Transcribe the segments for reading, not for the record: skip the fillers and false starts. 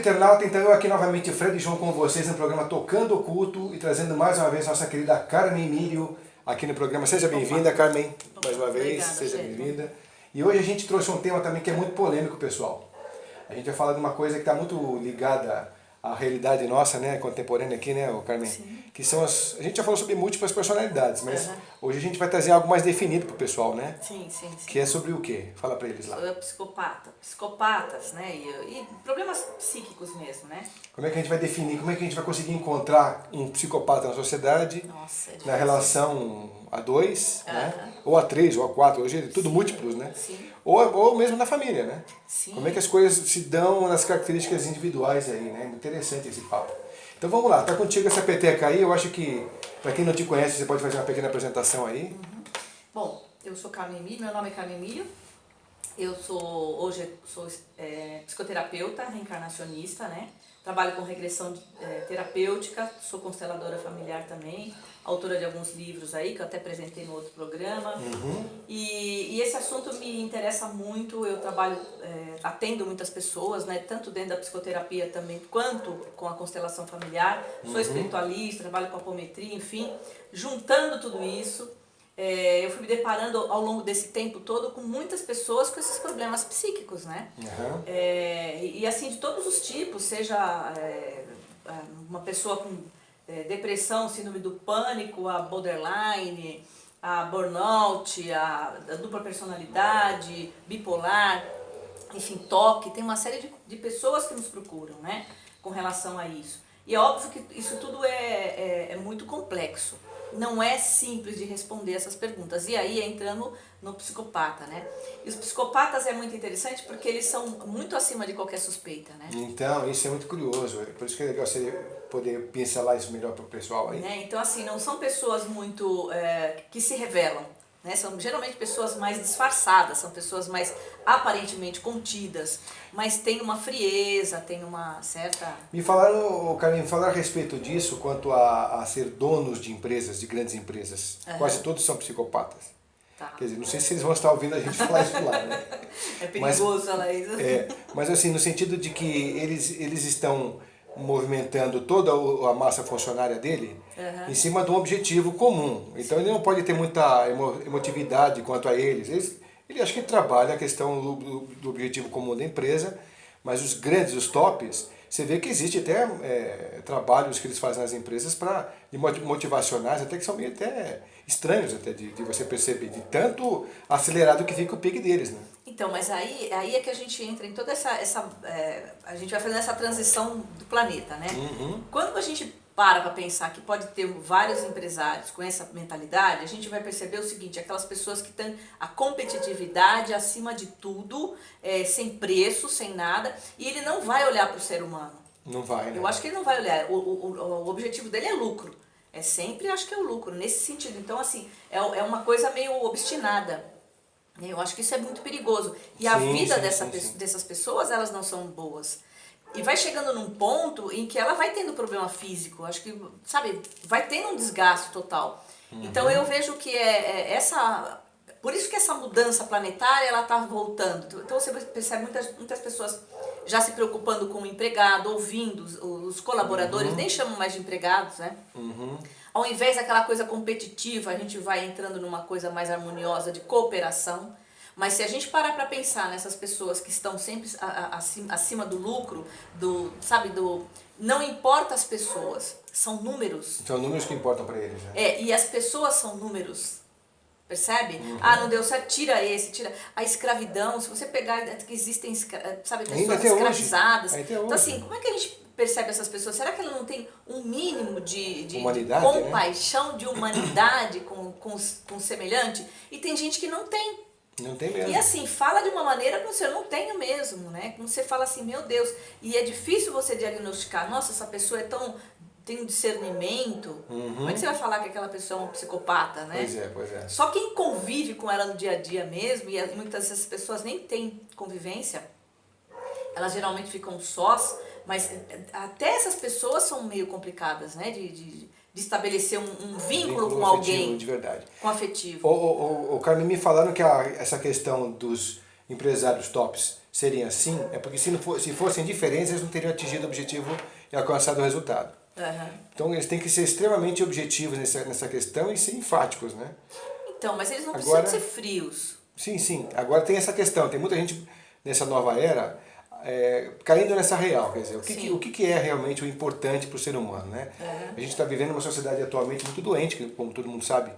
internauta, então eu aqui novamente, Fred João, com vocês no programa Tocando o Culto e trazendo mais uma vez nossa querida Carmen Emílio aqui no programa. Seja bem-vinda, Carmen, mais uma vez, obrigada, seja bem-vinda. E hoje a gente trouxe um tema também que é muito polêmico, pessoal. A gente vai falar de uma coisa que está muito ligada à realidade nossa, né, contemporânea aqui, né, Carmen? Sim. Que são as... A gente já falou sobre múltiplas personalidades, mas hoje a gente vai trazer algo mais definido para o pessoal, né? Sim. Que é sobre o quê? Fala para eles lá. Sobre psicopatas, né, e problemas psíquicos mesmo, né? Como é que a gente vai definir, como é que a gente vai conseguir encontrar um psicopata na sociedade, Nossa, na relação a dois, né? Ou a três, ou a quatro, hoje é tudo múltiplos, né? Sim. Ou mesmo na família, né? Sim. Como é que as coisas se dão nas características individuais aí, né? Interessante esse papo. Então vamos lá, tá contigo essa peteca aí, eu acho que, para quem não te conhece, você pode fazer uma pequena apresentação aí. Bom, eu sou Carmen Emílio, meu nome é Carmen Emílio. Hoje sou psicoterapeuta, reencarnacionista, né? Trabalho com regressão terapêutica, sou consteladora familiar também, autora de alguns livros aí, que eu até apresentei no outro programa. E esse assunto me interessa muito, eu trabalho, atendo muitas pessoas, né? Tanto dentro da psicoterapia também, quanto com a constelação familiar. Sou espiritualista, trabalho com apometria, enfim, juntando tudo isso. Eu fui me deparando ao longo desse tempo todo com muitas pessoas com esses problemas psíquicos, né? E assim, de todos os tipos, seja uma pessoa com depressão, síndrome do pânico, a borderline, a burnout, a dupla personalidade, bipolar, enfim, TOC, tem uma série de pessoas que nos procuram, né? Com relação a isso. E é óbvio que isso tudo é muito complexo. Não é simples de responder essas perguntas. E aí entrando no psicopata, né? E os psicopatas é muito interessante porque eles são muito acima de qualquer suspeita, né? Então, isso é muito curioso. Por isso que é legal você poder pincelar isso melhor para o pessoal aí. Né? Então, assim, não são pessoas muito que se revelam. Né? São geralmente pessoas mais disfarçadas, são pessoas mais aparentemente contidas, mas tem uma frieza, tem uma certa... Me falaram, Carmen, falaram a respeito disso quanto a ser donos de empresas, de grandes empresas. Quase todos são psicopatas. Tá. Quer dizer, não sei se eles vão estar ouvindo a gente falar isso lá, né? É perigoso falar isso. Mas assim, no sentido de que eles estão movimentando toda a massa funcionária dele em cima de um objetivo comum. Então ele não pode ter muita emotividade quanto a eles. Ele acho que trabalha a questão do objetivo comum da empresa, mas os grandes, os tops, você vê que existe até trabalhos que eles fazem nas empresas de motivacionais, até que são meio até estranhos até de você perceber, de tanto acelerado que fica o pique deles, né? Então, mas aí é que a gente entra em toda a gente vai fazendo essa transição do planeta, né? Quando a gente para pensar que pode ter vários empresários com essa mentalidade, a gente vai perceber o seguinte, aquelas pessoas que têm a competitividade acima de tudo, sem preço, sem nada, e ele não vai olhar para o ser humano. Não vai, né? Eu acho que ele não vai olhar, o objetivo dele é lucro. Sempre acho que é o lucro, nesse sentido. Então, assim, é uma coisa meio obstinada. Eu acho que isso é muito perigoso. E a vida dessas pessoas, elas não são boas. E vai chegando num ponto em que ela vai tendo problema físico. Acho que, sabe, vai tendo um desgaste total. Então eu vejo que por isso que essa mudança planetária, ela está voltando. Então você percebe muitas pessoas já se preocupando com o empregado, ouvindo os colaboradores, nem chamam mais de empregados, né? Ao invés daquela coisa competitiva, a gente vai entrando numa coisa mais harmoniosa de cooperação. Mas se a gente parar para pensar nessas pessoas que estão sempre acima do lucro, não importa as pessoas, são números. São números que importam para eles, né? E as pessoas são números. Percebe? Ah, não deu certo, tira tira a escravidão. Se você pegar, que existem, sabe, pessoas escravizadas. Então assim, como é que a gente percebe essas pessoas? Será que ela não tem um mínimo de compaixão, né? De humanidade com o semelhante? E tem gente que não tem. Não tem mesmo. E assim, fala de uma maneira como se eu não tenho mesmo, né? Como você fala assim, meu Deus, e é difícil você diagnosticar, nossa, essa pessoa tem um discernimento. Como é que você vai falar que aquela pessoa é um psicopata, né? Pois é. Só quem convive com ela no dia a dia mesmo, e muitas dessas pessoas nem têm convivência, elas geralmente ficam sós, mas até essas pessoas são meio complicadas, né? De estabelecer um vínculo com alguém. De verdade. Com afetivo. O Carmen, me falaram que essa questão empresários tops serem assim, é porque se fossem diferentes, eles não teriam atingido o objetivo e alcançado o resultado. Então eles têm que ser extremamente objetivos nessa questão e ser enfáticos, né? Então, mas eles não precisam ser frios. Sim. Agora tem essa questão, tem muita gente nessa nova era caindo nessa real, quer dizer, o que é realmente o importante para o ser humano, né? A gente está vivendo uma sociedade atualmente muito doente, como todo mundo sabe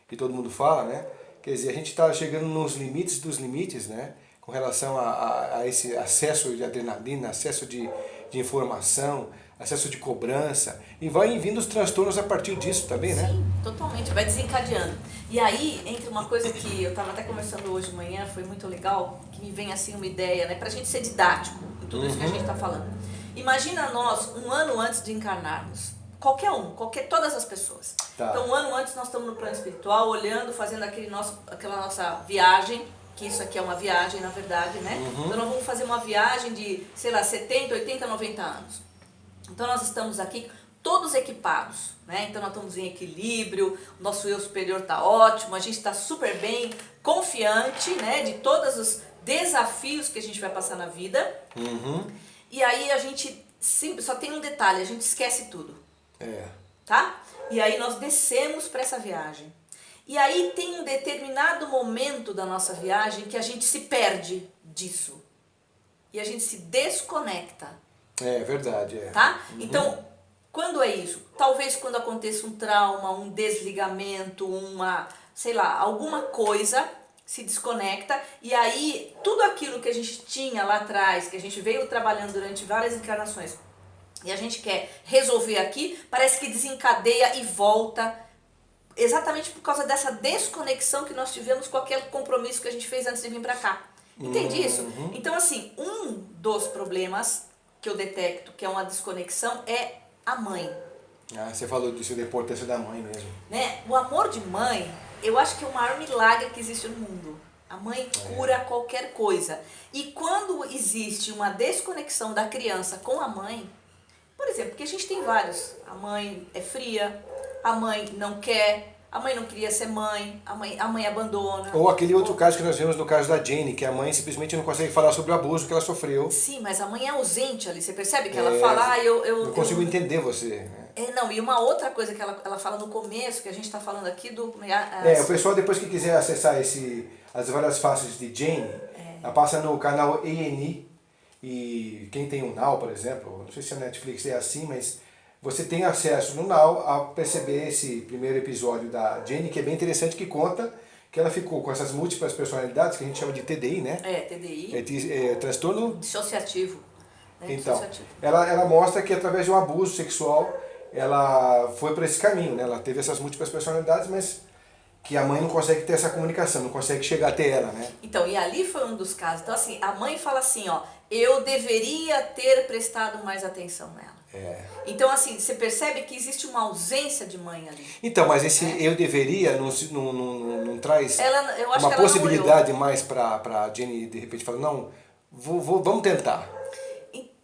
e todo mundo fala, né? Quer dizer, a gente está chegando nos limites dos limites, né? Com relação a esse acesso de adrenalina, acesso de informação, acesso de cobrança, e vai vindo os transtornos a partir disso também, né? Sim, totalmente, vai desencadeando. E aí, entre uma coisa que eu estava até conversando hoje de manhã, foi muito legal, que me vem assim uma ideia, né, pra gente ser didático em tudo isso que a gente está falando. Imagina nós, um ano antes de encarnarmos, todas as pessoas. Tá. Então, um ano antes nós estamos no plano espiritual, olhando, fazendo aquela nossa viagem, que isso aqui é uma viagem, na verdade, né? Então, nós vamos fazer uma viagem de, sei lá, 70, 80, 90 anos. Então nós estamos aqui todos equipados, né? Então nós estamos em equilíbrio, o nosso eu superior está ótimo, a gente está super bem, confiante, né? De todos os desafios que a gente vai passar na vida. E aí a gente só tem um detalhe, a gente esquece tudo. Tá? E aí nós descemos para essa viagem. E aí tem um determinado momento da nossa viagem que a gente se perde disso. E a gente se desconecta. É verdade, Tá? Então, quando é isso? Talvez quando aconteça um trauma, um desligamento, sei lá, alguma coisa se desconecta e aí tudo aquilo que a gente tinha lá atrás, que a gente veio trabalhando durante várias encarnações e a gente quer resolver aqui, parece que desencadeia e volta exatamente por causa dessa desconexão que nós tivemos com aquele compromisso que a gente fez antes de vir pra cá. Entende isso? Então, assim, um dos problemas que eu detecto que é uma desconexão é a mãe. Você falou disso, da importância da mãe mesmo. Né? O amor de mãe, eu acho que é o maior milagre que existe no mundo. A mãe cura qualquer coisa. E quando existe uma desconexão da criança com a mãe, por exemplo, porque a gente tem vários. A mãe é fria, a mãe não quer, a mãe não queria ser mãe, a mãe abandona. Ou aquele outro caso que nós vimos no caso da Jane, que a mãe simplesmente não consegue falar sobre o abuso que ela sofreu. Sim, mas a mãe é ausente ali, você percebe que ela fala, eu não consigo entender você. Né? Não, e uma outra coisa que ela fala no começo, que a gente está falando aqui do... o pessoal depois que quiser acessar as várias faces de Jane, passa no canal A&E, e quem tem o Now, por exemplo, não sei se a Netflix é assim, mas você tem acesso no Now a perceber esse primeiro episódio da Jane, que é bem interessante, que conta que ela ficou com essas múltiplas personalidades, que a gente chama de TDI, né? TDI. Transtorno... Dissociativo. Né? Então, Dissociativo. Ela mostra que através de um abuso sexual, ela foi por esse caminho, né? Ela teve essas múltiplas personalidades, mas que a mãe não consegue ter essa comunicação, não consegue chegar até ela, né? Então, e ali foi um dos casos. Então, assim, a mãe fala assim, ó, eu deveria ter prestado mais atenção nela. Então, assim, você percebe que existe uma ausência de mãe ali. Então, mas esse eu deveria não traz eu acho uma que ela possibilidade mais pra Jenny, de repente, falar, não, vamos tentar.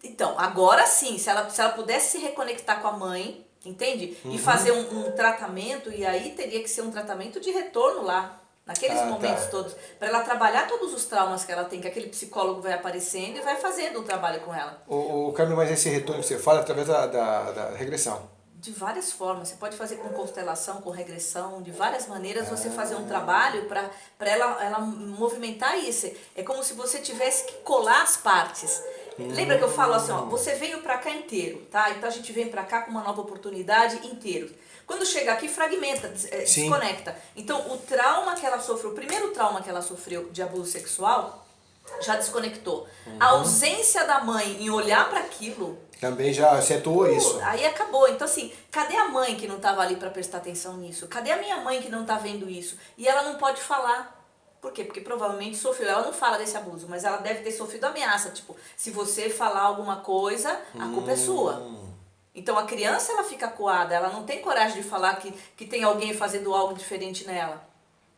Então, agora sim, se ela pudesse se reconectar com a mãe, entende? E fazer um tratamento, e aí teria que ser um tratamento de retorno lá, naqueles momentos todos, para ela trabalhar todos os traumas que ela tem, que aquele psicólogo vai aparecendo e vai fazendo um trabalho com ela. Carmen, mas esse retorno que você fala através da regressão? De várias formas, você pode fazer com constelação, com regressão, de várias maneiras você fazer um trabalho para ela movimentar isso. É como se você tivesse que colar as partes. Lembra que eu falo assim, ó, você veio pra cá inteiro, tá? Então a gente vem pra cá com uma nova oportunidade inteiro. Quando chega aqui, fragmenta, desconecta. Então o trauma que ela sofreu, o primeiro trauma que ela sofreu de abuso sexual, já desconectou. A ausência da mãe em olhar para aquilo... Também já acentuou isso. Aí acabou. Então assim, cadê a mãe que não estava ali para prestar atenção nisso? Cadê a minha mãe que não está vendo isso? E ela não pode falar. Por quê? Porque provavelmente sofreu. Ela não fala desse abuso, mas ela deve ter sofrido ameaça. Tipo, se você falar alguma coisa, a culpa é sua. Então a criança, ela fica acuada, ela não tem coragem de falar que tem alguém fazendo algo diferente nela.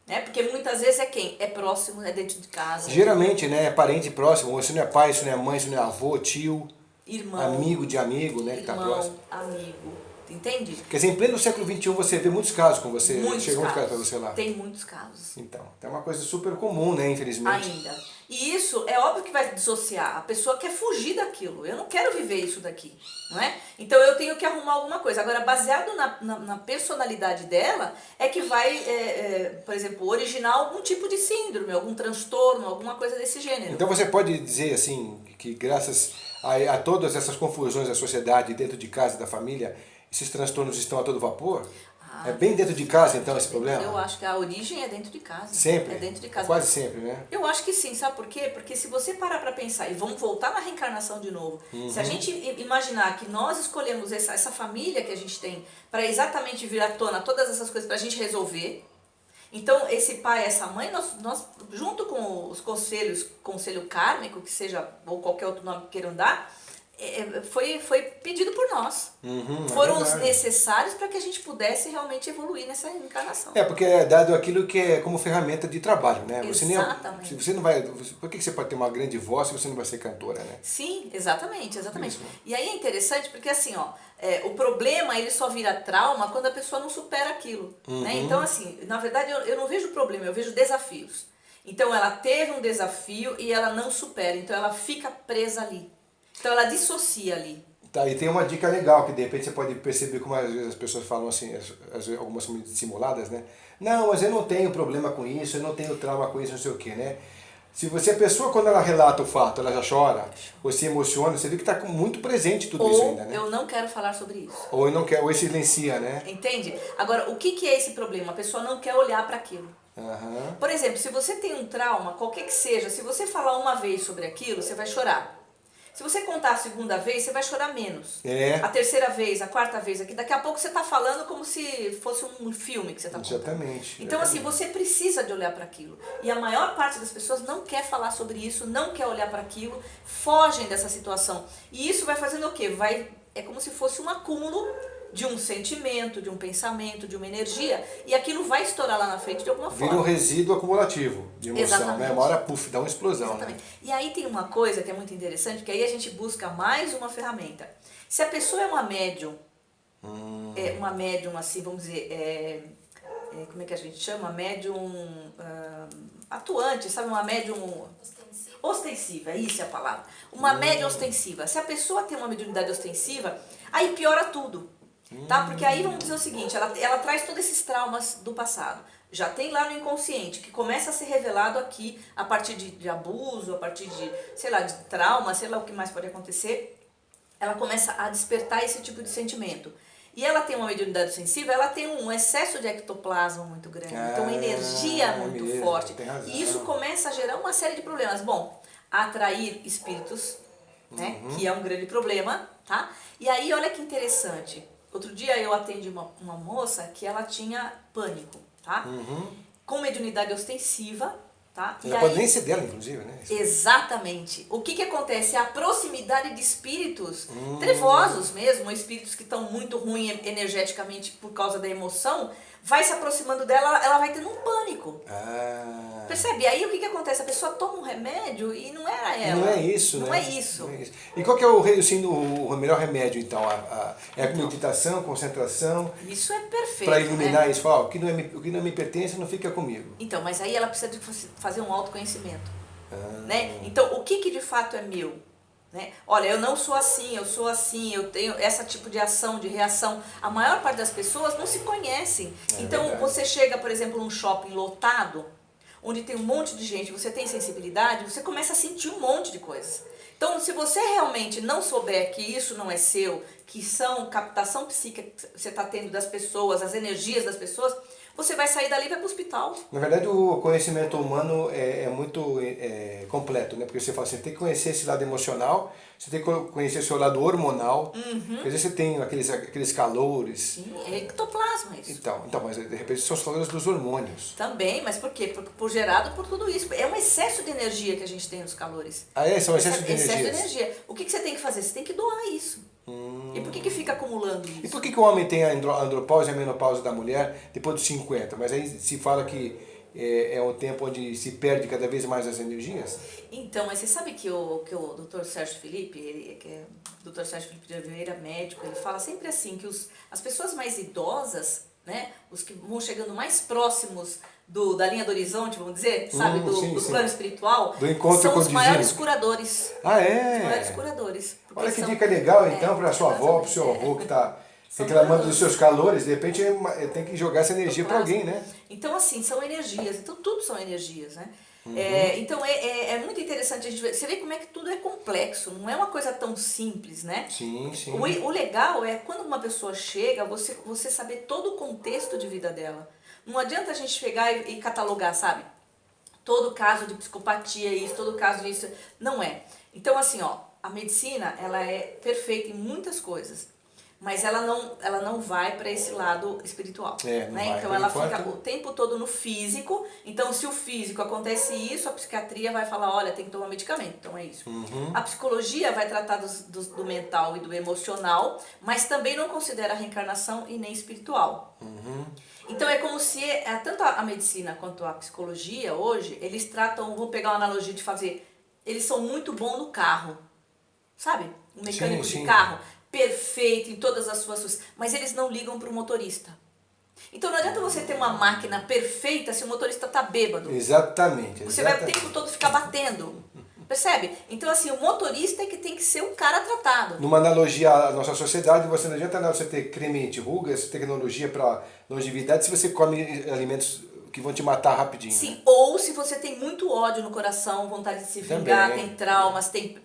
Né? Porque muitas vezes é quem? É próximo, é dentro de casa. Geralmente, né, é parente próximo, ou se não é pai, se não é mãe, se não é avô, tio, irmão, amigo de amigo, né, que tá próximo. Amigo. Entende? Quer dizer, em pleno século XXI você vê muitos casos com você, Muitos chegam muitos casos casos. para você lá. Tem muitos casos. Então, é uma coisa super comum, né, infelizmente. Ainda. E isso é óbvio que vai dissociar. A pessoa quer fugir daquilo. Eu não quero viver isso daqui, não é? Então eu tenho que arrumar alguma coisa. Agora, baseado na personalidade dela, é que vai, por exemplo, originar algum tipo de síndrome, algum transtorno, alguma coisa desse gênero. Então você pode dizer, assim, que graças a todas essas confusões da sociedade, dentro de casa e da família, esses transtornos estão a todo vapor? É bem dentro de casa, então, esse problema? Eu acho que a origem é dentro de casa. Sempre? É dentro de casa. Quase sempre, né? Eu acho que sim, sabe por quê? Porque se você parar para pensar, e vamos voltar na reencarnação de novo, se a gente imaginar que nós escolhemos essa família que a gente tem para exatamente vir à tona todas essas coisas para a gente resolver, então esse pai, essa mãe, nós junto com os conselhos, conselho kármico, que seja, ou qualquer outro nome que queiram dar, foi pedido por nós. Foram os necessários para que a gente pudesse realmente evoluir nessa encarnação. Porque é dado aquilo que é como ferramenta de trabalho, né? Exatamente. Você não vai, por que você pode ter uma grande voz se você não vai ser cantora, né? Sim, exatamente. Isso, né? E aí é interessante porque assim, o problema ele só vira trauma quando a pessoa não supera aquilo. Né? Então assim, na verdade eu não vejo problema, eu vejo desafios. Então ela teve um desafio e ela não supera, então ela fica presa ali. Então ela dissocia ali. Tá, e tem uma dica legal que de repente você pode perceber como às vezes as pessoas falam assim, algumas são dissimuladas, né? Não, mas eu não tenho problema com isso, eu não tenho trauma com isso, não sei o que, né? Se você, a pessoa quando ela relata o fato, ela já chora, ou se emociona, você vê que está muito presente tudo isso ainda, né? Eu não quero falar sobre isso. Ou não quer, ou silencia, né? Entende? Agora, o que é esse problema? A pessoa não quer olhar para aquilo. Por exemplo, se você tem um trauma, qualquer que seja, se você falar uma vez sobre aquilo, você vai chorar. Se você contar a segunda vez, você vai chorar menos. A terceira vez, a quarta vez, aqui daqui a pouco você está falando como se fosse um filme que você está contando. Exatamente. Então assim, você precisa de olhar para aquilo. E a maior parte das pessoas não quer falar sobre isso, não quer olhar para aquilo, fogem dessa situação. E isso vai fazendo o quê? É como se fosse um acúmulo de um sentimento, de um pensamento, de uma energia, e aquilo vai estourar lá na frente de alguma forma. Vira um resíduo acumulativo de emoção, Exatamente. né? Uma hora, puf, dá uma explosão. Exatamente. Né? E aí tem uma coisa que é muito interessante, que aí a gente busca mais uma ferramenta. Se a pessoa é uma médium, uma médium assim, vamos dizer, como é que a gente chama? Médium atuante, sabe? Uma médium ostensiva, isso é a palavra. Uma médium ostensiva. Se a pessoa tem uma mediunidade ostensiva, aí piora tudo. Tá? Porque aí vamos dizer o seguinte, ela traz todos esses traumas do passado. Já tem lá no inconsciente, que começa a ser revelado aqui a partir de abuso, a partir de, sei lá, de trauma, sei lá o que mais pode acontecer. Ela começa a despertar esse tipo de sentimento. E ela tem uma mediunidade sensível, ela tem um excesso de ectoplasma muito grande, então uma energia muito forte. E isso começa a gerar uma série de problemas. Bom, atrair espíritos, né, que é um grande problema, tá? E aí olha que interessante. Outro dia eu atendi uma moça que ela tinha pânico, tá? Com mediunidade ostensiva, tá? Ela pode nem ser dela, inclusive, né? Exatamente. O que acontece? A proximidade de espíritos trevosos mesmo, espíritos que estão muito ruins energeticamente por causa da emoção, vai se aproximando dela, ela vai tendo um pânico. Percebe? Aí o que acontece? A pessoa toma um remédio e não era ela. Não é isso, não né? É isso. Não é isso. E qual que é o melhor remédio, então? É a meditação, concentração? Isso é perfeito. Para iluminar isso, o que não me pertence não fica comigo. Então, mas aí ela precisa de fazer um autoconhecimento. Né? Então, o que de fato é meu? Né? Olha, eu não sou assim, eu tenho esse tipo de ação, de reação. A maior parte das pessoas não se conhecem. Então, verdade. Você chega, por exemplo, num shopping lotado, onde tem um monte de gente, você tem sensibilidade, você começa a sentir um monte de coisas. Então, se você realmente não souber que isso não é seu, que são captação psíquica que você está tendo das pessoas, as energias das pessoas, você vai sair dali e vai para o hospital. Na verdade, o conhecimento humano é muito completo, né? Porque você fala assim, tem que conhecer esse lado emocional, você tem que conhecer o seu lado hormonal, porque às vezes você tem aqueles calores. Sim, é ectoplasma isso. Então, mas de repente são os calores dos hormônios. Também, mas por quê? Gerado por tudo isso. É um excesso de energia que a gente tem nos calores. São um excesso de energia. Excesso de energia. O que você tem que fazer? Você tem que doar isso. E por que fica acumulando isso? E por que o homem tem a andropausa e a menopausa da mulher depois dos 50? Mas aí se fala que é um tempo onde se perde cada vez mais as energias? Então, mas você sabe que o Dr. Sérgio Felipe, que é o Dr. Sérgio Felipe de Oliveira, médico, ele fala sempre assim, que as pessoas mais idosas, né, os que vão chegando mais próximos da linha do horizonte, vamos dizer, sabe, do plano espiritual, do encontro são com os o maiores divino. curadores. Ah, é? Os maiores curadores. Olha que dica legal, então, para sua avó, para o seu avô que está reclamando dos seus calores, de repente tem que jogar essa energia para alguém, né? Então, assim, são energias. Então, tudo são energias, né? Então, é muito interessante a gente ver. Você vê como é que tudo é complexo, não é uma coisa tão simples, né? Sim, sim. O legal é quando uma pessoa chega, você saber todo o contexto de vida dela. Não adianta a gente pegar e catalogar, sabe? Todo caso de psicopatia, isso, todo caso disso. Não é. Então, assim, ó, a medicina, ela é perfeita em muitas coisas. Mas ela não vai para esse lado espiritual. Né? Então ela fica o tempo todo no físico. Então, se o físico acontece isso, a psiquiatria vai falar, olha, tem que tomar medicamento. Então é isso. A psicologia vai tratar do mental e do emocional, mas também não considera a reencarnação e nem espiritual. Então é como se tanto a medicina quanto a psicologia hoje, eles tratam, vou pegar uma analogia de fazer, eles são muito bons no carro, sabe? Um mecânico de carro, perfeito em todas as suas... Mas eles não ligam para o motorista. Então não adianta você ter uma máquina perfeita se o motorista está bêbado. Exatamente. Você vai o tempo todo ficar batendo. Percebe? Então assim, o motorista é que tem que ser o cara tratado. Numa analogia à nossa sociedade, você não adianta nada você ter creme anti-rugas, tecnologia para longevidade, se você come alimentos que vão te matar rapidinho. Sim, né? Ou se você tem muito ódio no coração, vontade de se vingar, tem traumas, tem...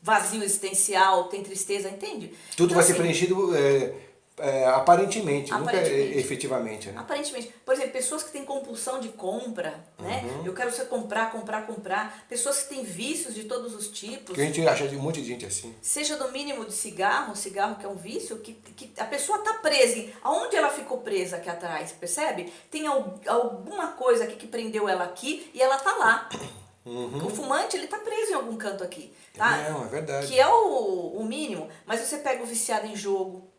vazio existencial, tem tristeza, entende? Tudo então, vai ser preenchido aparentemente, nunca efetivamente. Né? Aparentemente. Por exemplo, pessoas que têm compulsão de compra, né? Eu quero comprar. Pessoas que têm vícios de todos os tipos. Que a gente acha de um monte de gente assim. Seja do mínimo de cigarro que é um vício, que a pessoa está presa. Aonde ela ficou presa aqui atrás, percebe? Tem alguma coisa aqui que prendeu ela aqui e ela está lá. O fumante, ele tá preso em algum canto aqui, tá? Não, é verdade. Que é o mínimo. Mas você pega o viciado em jogo,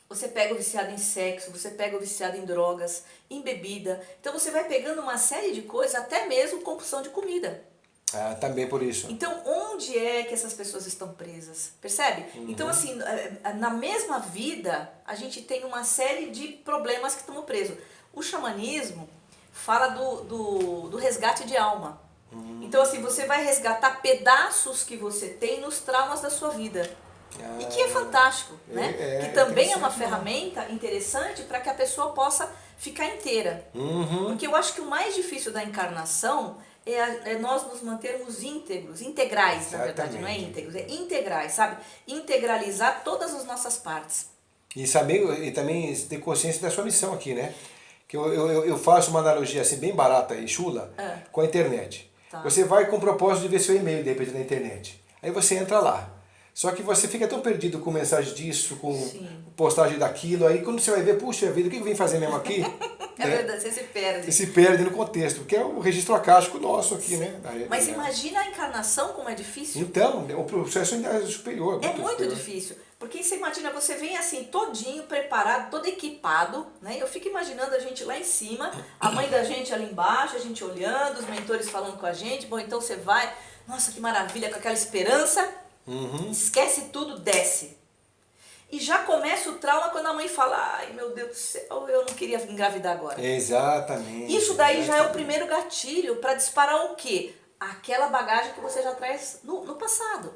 você pega o viciado em sexo, você pega o viciado em drogas, em bebida. Então você vai pegando uma série de coisas, até mesmo compulsão de comida. Ah, também por isso. Então, onde é que essas pessoas estão presas? Percebe? Então, assim, na mesma vida, a gente tem uma série de problemas que estão presos. O xamanismo fala do resgate de alma. Então, assim, você vai resgatar pedaços que você tem nos traumas da sua vida. E que é fantástico, né? Que também é uma ferramenta interessante para que a pessoa possa ficar inteira. Porque eu acho que o mais difícil da encarnação é nós nos mantermos íntegros, integrais, na verdade, não é íntegros, é integrais, sabe? Integralizar todas as nossas partes. E também ter consciência da sua missão aqui, né? Que eu faço uma analogia assim bem barata e chula com a internet. Tá. Você vai com o propósito de ver seu e-mail, de repente, na internet. Aí você entra lá. Só que você fica tão perdido com mensagem disso, com postagem daquilo, aí quando você vai ver, puxa vida, o que eu vim fazer mesmo aqui? É verdade, você se perde. Você se perde no contexto, porque é o registro acástico nosso aqui, né? Mas imagina a encarnação como é difícil. Então, o processo ainda é superior. É muito difícil. Porque você imagina, você vem assim, todinho, preparado, todo equipado, né? Eu fico imaginando a gente lá em cima, a mãe da gente ali embaixo, a gente olhando, os mentores falando com a gente. Bom, então você vai, nossa, que maravilha, com aquela esperança, esquece tudo, desce. E já começa o trauma quando a mãe fala, ai meu Deus do céu, eu não queria engravidar agora. Exatamente. Isso daí já é o primeiro gatilho para disparar o quê? Aquela bagagem que você já traz no passado.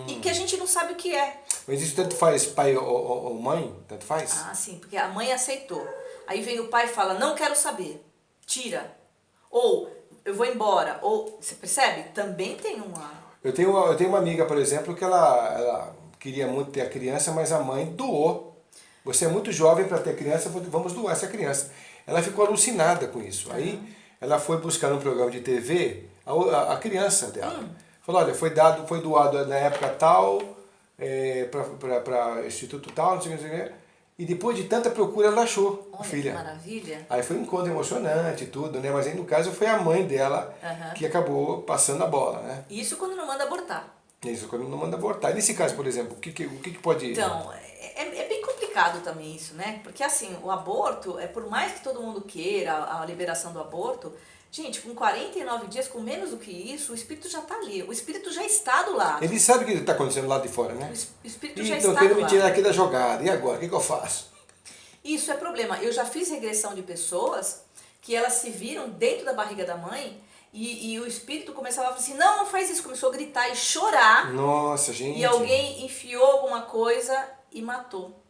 E que a gente não sabe o que é. Mas isso tanto faz pai ou mãe? Tanto faz? Ah, sim, porque a mãe aceitou. Aí vem o pai e fala, não quero saber, tira. Ou, eu vou embora. Ou, você percebe? Também tem uma... Eu tenho uma amiga, por exemplo, que ela queria muito ter a criança, mas a mãe doou. Você é muito jovem para ter criança, vamos doar essa criança. Ela ficou alucinada com isso. Aí ela foi buscar num programa de TV a criança dela. Falou, olha, foi doado na época tal, para instituto tal, não sei o que. E depois de tanta procura, ela achou a filha. Que maravilha. Aí foi um encontro emocionante e tudo, né? Mas aí no caso foi a mãe dela que acabou passando a bola, né? Isso quando não manda abortar. Isso quando não manda abortar. E nesse caso, por exemplo, o que pode... Então, é bem complicado. complicado também isso, né? Porque assim, o aborto, por mais que todo mundo queira a liberação do aborto, gente, com 49 dias, com menos do que isso, o espírito já está ali, o espírito já está do lado. Ele sabe o que está acontecendo lá de fora, né? O espírito já Então, está do querendo me lado. tirar aqui da jogada, e agora? O que eu faço? Isso é problema. Eu já fiz regressão de pessoas que elas se viram dentro da barriga da mãe e o espírito começava a falar assim, não, não faz isso. Começou a gritar e chorar. Nossa, gente. E alguém enfiou alguma coisa e matou.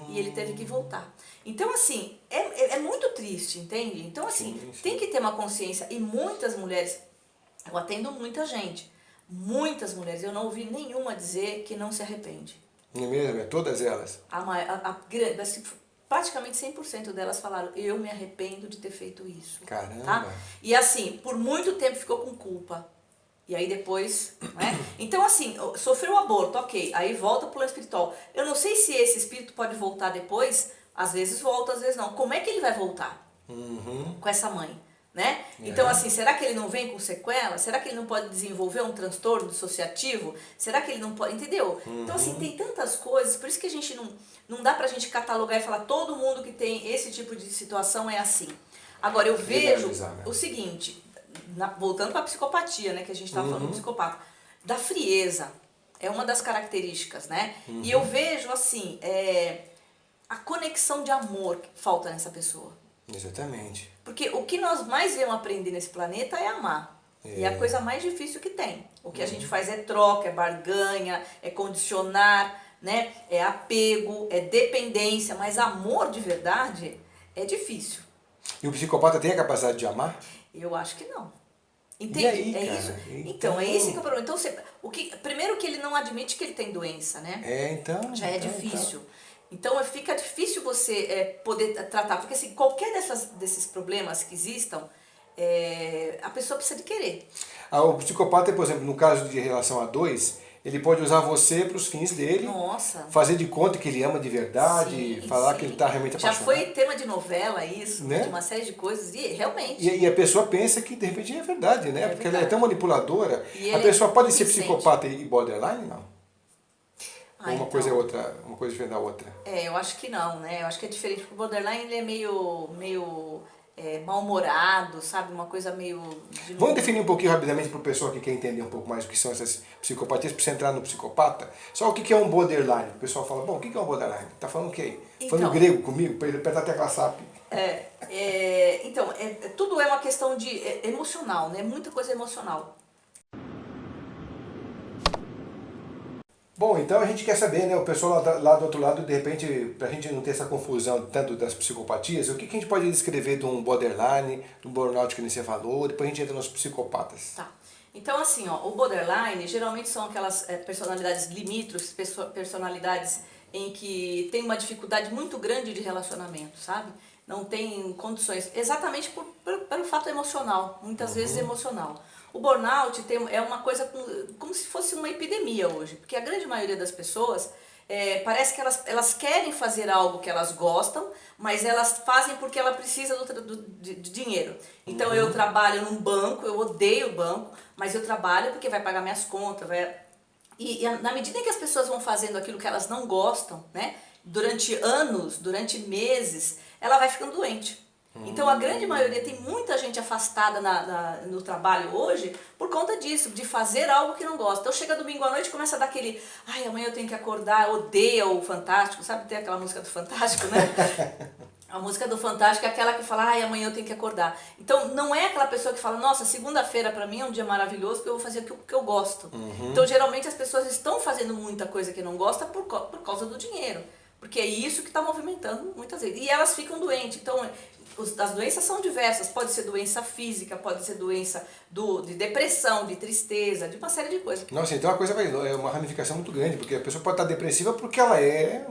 E ele teve que voltar. Então, assim, é muito triste, entende? Então, assim, Sim. tem que ter uma consciência. E muitas mulheres, eu atendo muita gente, muitas mulheres, eu não ouvi nenhuma dizer que não se arrepende. Não é mesmo? É todas elas. Praticamente 100% delas falaram, eu me arrependo de ter feito isso. Caramba. Tá? E assim, por muito tempo ficou com culpa. E aí depois, né? Então assim, sofreu o aborto, ok. Aí volta pro plano espiritual. Eu não sei se esse espírito pode voltar depois, às vezes volta, às vezes não. Como é que ele vai voltar com essa mãe? Né? Então assim, será que ele não vem com sequela? Será que ele não pode desenvolver um transtorno dissociativo? Será que ele não pode, entendeu? Então assim, tem tantas coisas, por isso que a gente não dá pra gente catalogar e falar todo mundo que tem esse tipo de situação é assim. Agora eu vejo o seguinte, voltando pra psicopatia, né, que a gente tava falando do psicopata, da frieza, é uma das características, né? E eu vejo assim, a conexão de amor que falta nessa pessoa. Exatamente. Porque o que nós mais vamos aprender nesse planeta é amar. E é a coisa mais difícil que tem. O que a gente faz é troca, é barganha, é condicionar, né? É apego, é dependência, mas amor de verdade é difícil. E o psicopata tem a capacidade de amar? Eu acho que não. Entende? E aí, é cara? isso. Então, é esse que é o problema. Então, primeiro que ele não admite que ele tem doença, né? Já é difícil. Então fica difícil você poder tratar, porque assim, qualquer desses problemas que existam, a pessoa precisa de querer. O psicopata, por exemplo, no caso de relação a dois, ele pode usar você para os fins dele, fazer de conta que ele ama de verdade, falar que ele está realmente apaixonado. Já foi tema de novela isso, né? De uma série de coisas, e realmente. E a pessoa pensa que de repente é verdade, né? Porque ela é tão manipuladora. A pessoa pode ser psicopata e borderline, não? Uma coisa é outra, uma coisa diferente da outra. Eu acho que não, né? Eu acho que é diferente, porque o borderline ele é meio mal-humorado, sabe? Uma coisa meio... Vamos definir um pouquinho rapidamente para o pessoal que quer entender um pouco mais o que são essas psicopatias, para você entrar no psicopata. Só o que é um borderline? O pessoal fala, bom, o que é um borderline? Tá falando o quê? Falando grego comigo, para ele apertar a tecla SAP. Então, tudo é uma questão de emocional, né? Muita coisa emocional. Bom, então a gente quer saber, né, o pessoal lá do outro lado, de repente, para a gente não ter essa confusão tanto das psicopatias, o que a gente pode descrever de um borderline, de um burnout que nem você falou, depois a gente entra nos psicopatas. Tá. Então assim, o borderline geralmente são aquelas personalidades limítrofes, personalidades em que tem uma dificuldade muito grande de relacionamento, sabe? Não tem condições, exatamente pelo fato emocional, muitas vezes emocional. O burnout é uma coisa como se fosse uma epidemia hoje, porque a grande maioria das pessoas parece que elas querem fazer algo que elas gostam, mas elas fazem porque ela precisa de dinheiro. Então eu trabalho num banco, eu odeio o banco, mas eu trabalho porque vai pagar minhas contas. E na medida que as pessoas vão fazendo aquilo que elas não gostam, né, durante anos, durante meses, ela vai ficando doente. Então a grande maioria, tem muita gente afastada no trabalho hoje por conta disso, de fazer algo que não gosta. Então chega domingo à noite e começa a dar aquele, ai, amanhã eu tenho que acordar, odeia o Fantástico, sabe, tem aquela música do Fantástico, né? A música do Fantástico é aquela que fala, ai, amanhã eu tenho que acordar. Então não é aquela pessoa que fala, nossa, segunda-feira pra mim é um dia maravilhoso porque eu vou fazer o que eu gosto. Então geralmente as pessoas estão fazendo muita coisa que não gostam por causa do dinheiro. Porque é isso que está movimentando muitas vezes. E elas ficam doentes. Então, as doenças são diversas. Pode ser doença física, pode ser doença de depressão, de tristeza, de uma série de coisas. Nossa, então a coisa é uma ramificação muito grande, porque a pessoa pode estar depressiva porque ela é...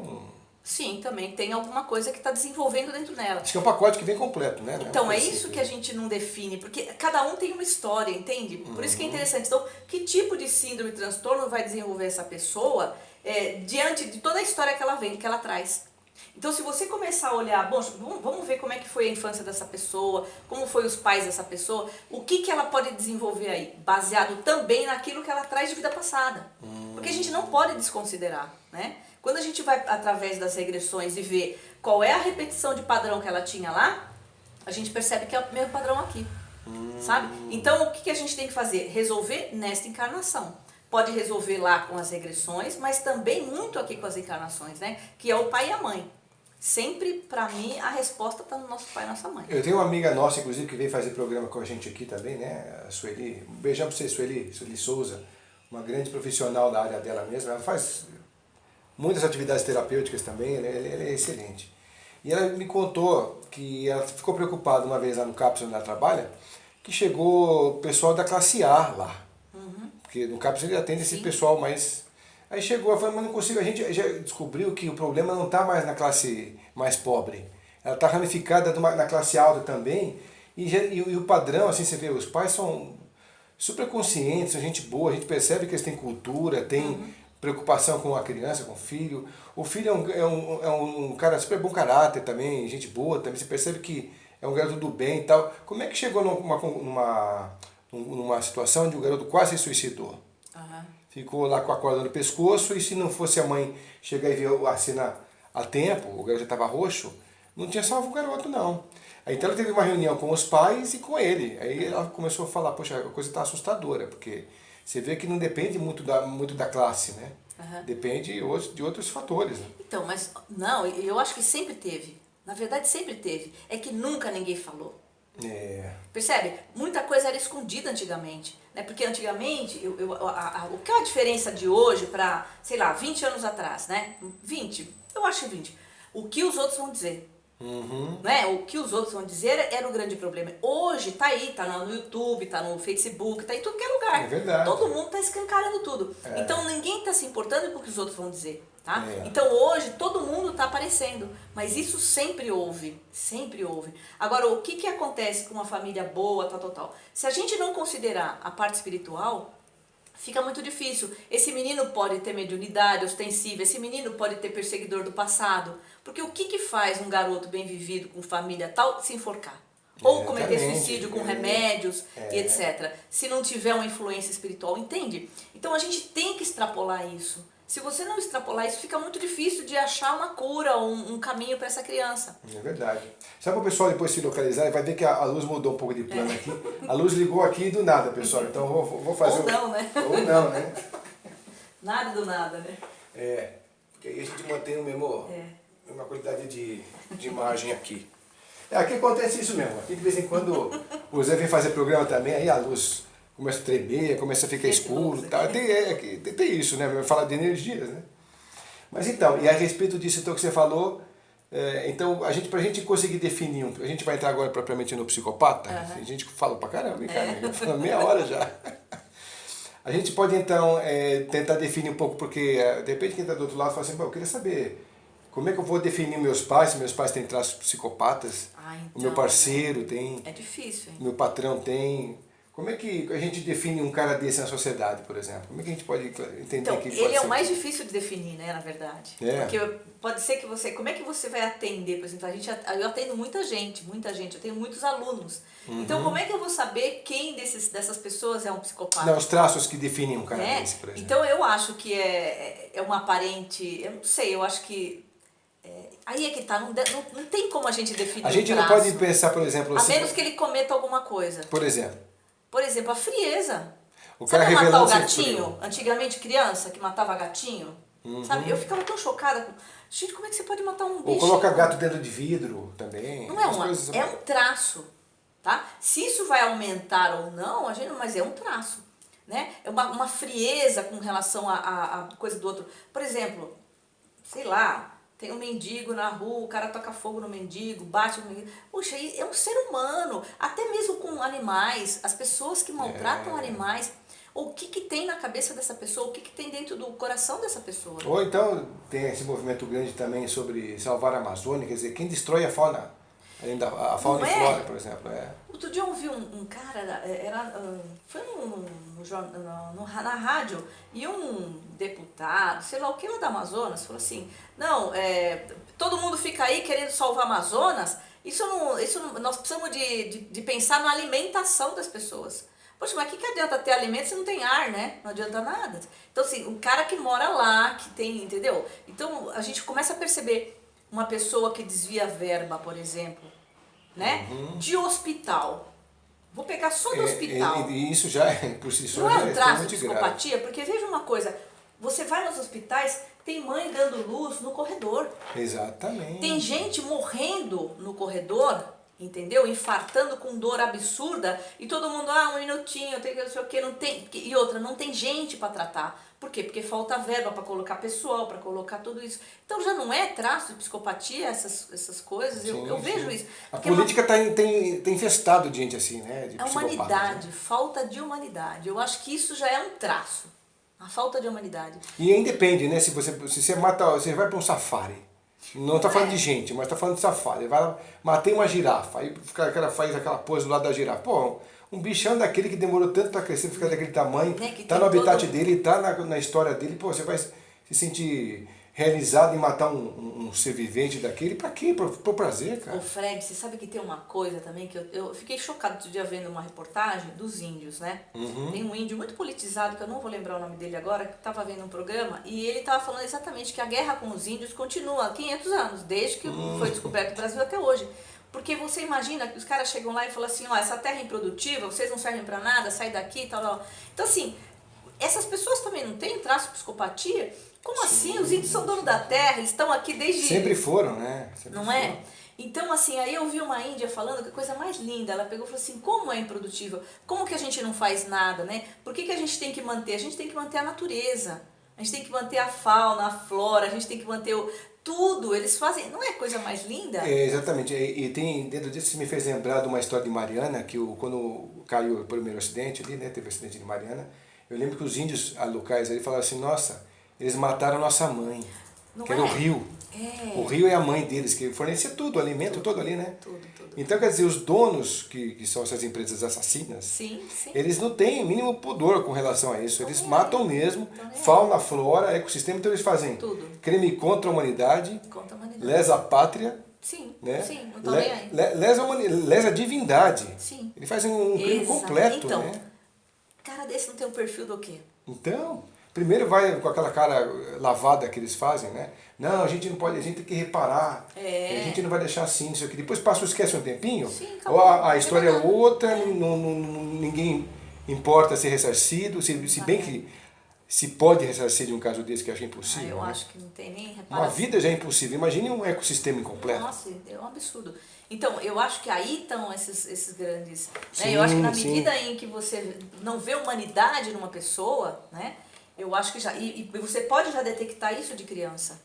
Sim, também tem alguma coisa que está desenvolvendo dentro dela. Acho que é um pacote que vem completo, né? Então, é isso que a gente não define, porque cada um tem uma história, entende? Por isso que é interessante. Então, que tipo de síndrome e transtorno vai desenvolver essa pessoa diante de toda a história que ela vem, que ela traz? Então, se você começar a olhar, bom, vamos ver como é que foi a infância dessa pessoa, como foi os pais dessa pessoa, o que ela pode desenvolver aí, baseado também naquilo que ela traz de vida passada. Porque a gente não pode desconsiderar, né? Quando a gente vai através das regressões e vê qual é a repetição de padrão que ela tinha lá, a gente percebe que é o mesmo padrão aqui, sabe? Então, o que a gente tem que fazer? Resolver nesta encarnação. Pode resolver lá com as regressões, mas também muito aqui com as encarnações, né? Que é o pai e a mãe. Sempre, pra mim, a resposta tá no nosso pai e nossa mãe. Eu tenho uma amiga nossa, inclusive, que veio fazer programa com a gente aqui também, né? A Sueli. Um beijão pra você, Sueli Souza. Uma grande profissional da área dela mesma. Ela faz muitas atividades terapêuticas também, ela é excelente. E ela me contou que ela ficou preocupada uma vez lá no CAPS onde ela trabalha, que chegou o pessoal da classe A lá. Porque no CAPS ele atende esse pessoal mais... Aí chegou, ela falou, mas não consigo, a gente já descobriu que o problema não está mais na classe mais pobre. Ela está ramificada na classe alta também. E o padrão, assim, você vê, os pais são super conscientes, são gente boa, a gente percebe que eles têm cultura, têm preocupação com a criança, com o filho. O filho é um cara super bom caráter também, gente boa também, você percebe que é um garoto do bem e tal. Como é que chegou numa situação onde o garoto quase se suicidou? Ficou lá com a corda no pescoço, e se não fosse a mãe chegar e ver a cena a tempo, o garoto já estava roxo, não tinha salvo o garoto não. Aí, então ela teve uma reunião com os pais e com ele. Aí ela começou a falar, poxa, a coisa está assustadora, porque você vê que não depende muito da classe, né? Depende de outros fatores. Né? Então, mas não, eu acho que sempre teve. Na verdade, sempre teve. É que nunca ninguém falou. Percebe? Muita coisa era escondida antigamente, né? Porque antigamente, o que é a diferença de hoje para, sei lá, 20 anos atrás, né? 20, eu acho que 20. O que os outros vão dizer? Né? O que os outros vão dizer era o grande problema. Hoje tá aí, tá no YouTube, tá no Facebook, tá em tudo que é lugar. É verdade. Todo mundo tá escancarando tudo. Então ninguém tá se importando com o que os outros vão dizer. Tá? Então hoje todo mundo está aparecendo, mas isso sempre houve, sempre houve. Agora, o que acontece com uma família boa, tal? Se a gente não considerar a parte espiritual, fica muito difícil. Esse menino pode ter mediunidade ostensiva, esse menino pode ter perseguidor do passado, porque o que faz um garoto bem vivido, com família tal, se enforcar? Ou cometer suicídio com remédios e etc. Se não tiver uma influência espiritual, entende? Então a gente tem que extrapolar isso. Se você não extrapolar isso, fica muito difícil de achar uma cura, um caminho para essa criança. É verdade. Sabe para o pessoal depois se localizar, vai ver que a luz mudou um pouco de plano aqui. A luz ligou aqui do nada, pessoal. Então vou fazer... Ou não, né? Ou não, né? Nada do nada, né? Porque aí a gente mantém o mesmo, uma qualidade de imagem aqui. Aqui acontece isso mesmo. Aqui de vez em quando o Zé vem fazer programa também, aí a luz começa a tremer, começa a ficar escuro. Tá? Tem isso, né? Vai falar de energias, né? Mas então, e a respeito disso então, que você falou, então pra gente conseguir definir, a gente vai entrar agora propriamente no psicopata, a gente fala pra caramba, hein, cara? Fala meia hora já. A gente pode então tentar definir um pouco, porque de repente quem está do outro lado fala assim, eu queria saber como é que eu vou definir meus pais, se meus pais têm traços psicopatas, então, o meu parceiro tem, é difícil, hein? Meu patrão tem. Como é que a gente define um cara desse na sociedade, por exemplo? Como é que a gente pode entender então, que ele é o mais difícil de definir, né, na verdade. É. Porque pode ser que você... Como é que você vai atender, por exemplo? Eu atendo muita gente, eu tenho muitos alunos. Então, como é que eu vou saber quem dessas pessoas é um psicopata? Não, os traços que definem um cara desse, por exemplo. Então, eu acho que é uma aparente... Eu não sei, eu acho que... aí é que tá, não tem como a gente definir A gente um não traço, pode pensar, por exemplo... a menos que ele cometa alguma coisa. Por exemplo? Por exemplo, a frieza. O cara sabe matar o revelando gatinho? Antigamente, criança que matava gatinho. Sabe? Eu ficava tão chocada. Gente, como é que você pode matar um bicho? Ou coloca gato dentro de vidro também. Não é um traço. Tá? Se isso vai aumentar ou não, mas é um traço. Né? É uma frieza com relação à coisa do outro. Por exemplo, sei lá... Tem um mendigo na rua, o cara toca fogo no mendigo, bate no mendigo. Puxa, é um ser humano. Até mesmo com animais, as pessoas que maltratam animais. O que tem na cabeça dessa pessoa? O que tem dentro do coração dessa pessoa? Ou então tem esse movimento grande também sobre salvar a Amazônia, quer dizer, quem destrói a fauna Ainda a fauna e flora, por exemplo. Outro dia eu vi um cara, foi na rádio, e um deputado, sei lá o que lá da Amazonas, falou assim, não, todo mundo fica aí querendo salvar a Amazonas, nós precisamos de pensar na alimentação das pessoas. Poxa, mas o que adianta ter alimento se não tem ar, né? Não adianta nada. Então, assim, um cara que mora lá, que tem, entendeu? Então, a gente começa a perceber uma pessoa que desvia verba, por exemplo, né? De hospital. Vou pegar só do hospital. E isso já é, por si só, não é um traço de psicopatia? Porque veja uma coisa, você vai nos hospitais, tem mãe dando luz no corredor. Exatamente. Tem gente morrendo no corredor, entendeu? Infartando com dor absurda e todo mundo, um minutinho, tem que não sei o que, não tem. E outra, não tem gente para tratar. Por quê? Porque falta verba para colocar pessoal, para colocar tudo isso. Então já não é traço de psicopatia essas coisas? Sim, eu vejo isso. A política tem infestado de gente assim, né? De a humanidade, né? Falta de humanidade. Eu acho que isso já é um traço. A falta de humanidade. E aí depende, né? Se você vai para um safari. Não está falando de gente, mas está falando de safari. Vai lá, matei uma girafa. Aí faz aquela pose do lado da girafa. Pô, um bichão daquele que demorou tanto para crescer, ficar daquele tamanho, está no habitat dele, está na história dele. Pô, você vai se sentir realizado em matar um ser vivente daquele. Para quê? Por prazer, cara. Ô Fred, você sabe que tem uma coisa também que eu fiquei chocado outro dia vendo uma reportagem dos índios, né? Tem um índio muito politizado, que eu não vou lembrar o nome dele agora, que estava vendo um programa, e ele estava falando exatamente que a guerra com os índios continua há 500 anos, desde que foi descoberto o Brasil até hoje. Porque você imagina que os caras chegam lá e falam assim, essa terra é improdutiva, vocês não servem para nada, sai daqui e tal. Então assim, essas pessoas também não têm traço de psicopatia? Como assim? Os índios são donos da terra, eles estão aqui desde... Sempre foram, né? Não é? Então, assim, aí eu vi uma índia falando que a coisa mais linda, ela pegou e falou assim, como é improdutível? Como que a gente não faz nada, né? Por que a gente tem que manter? A gente tem que manter a natureza, a gente tem que manter a fauna, a flora, a gente tem que manter tudo, eles fazem, não é coisa mais linda? Exatamente, e tem, dentro disso, me fez lembrar de uma história de Mariana, que quando caiu o primeiro acidente ali, né, teve o acidente de Mariana, eu lembro que os índios locais ali falaram assim, nossa, eles mataram a nossa mãe, que era o rio. O rio é a mãe deles, que fornecia tudo, o alimento todo ali, né? Tudo. Então, quer dizer, os donos, que são essas empresas assassinas, sim. eles não têm o mínimo pudor com relação a isso. Eles matam mesmo, fauna, flora, ecossistema, então eles fazem crime contra a humanidade, lesa a pátria, né? Não aí. Lesa a divindade. Sim. Eles fazem um crime completo, então, né? Cara desse não tem um perfil do quê? Então, primeiro vai com aquela cara lavada que eles fazem, né? Não, a gente não pode, a gente tem que reparar. A gente não vai deixar assim, isso aqui. Depois passa, esquece um tempinho, ou a história é outra, ninguém importa ser ressarcido, se bem que se pode ressarcir de um caso desse, que eu acho impossível. Eu acho que não tem nem reparação. Uma vida já é impossível, imagine um ecossistema incompleto. Nossa, é um absurdo. Então, eu acho que aí estão esses grandes... Né? Eu acho que na medida em que você não vê humanidade numa pessoa, né? Eu acho que já... E você pode já detectar isso de criança.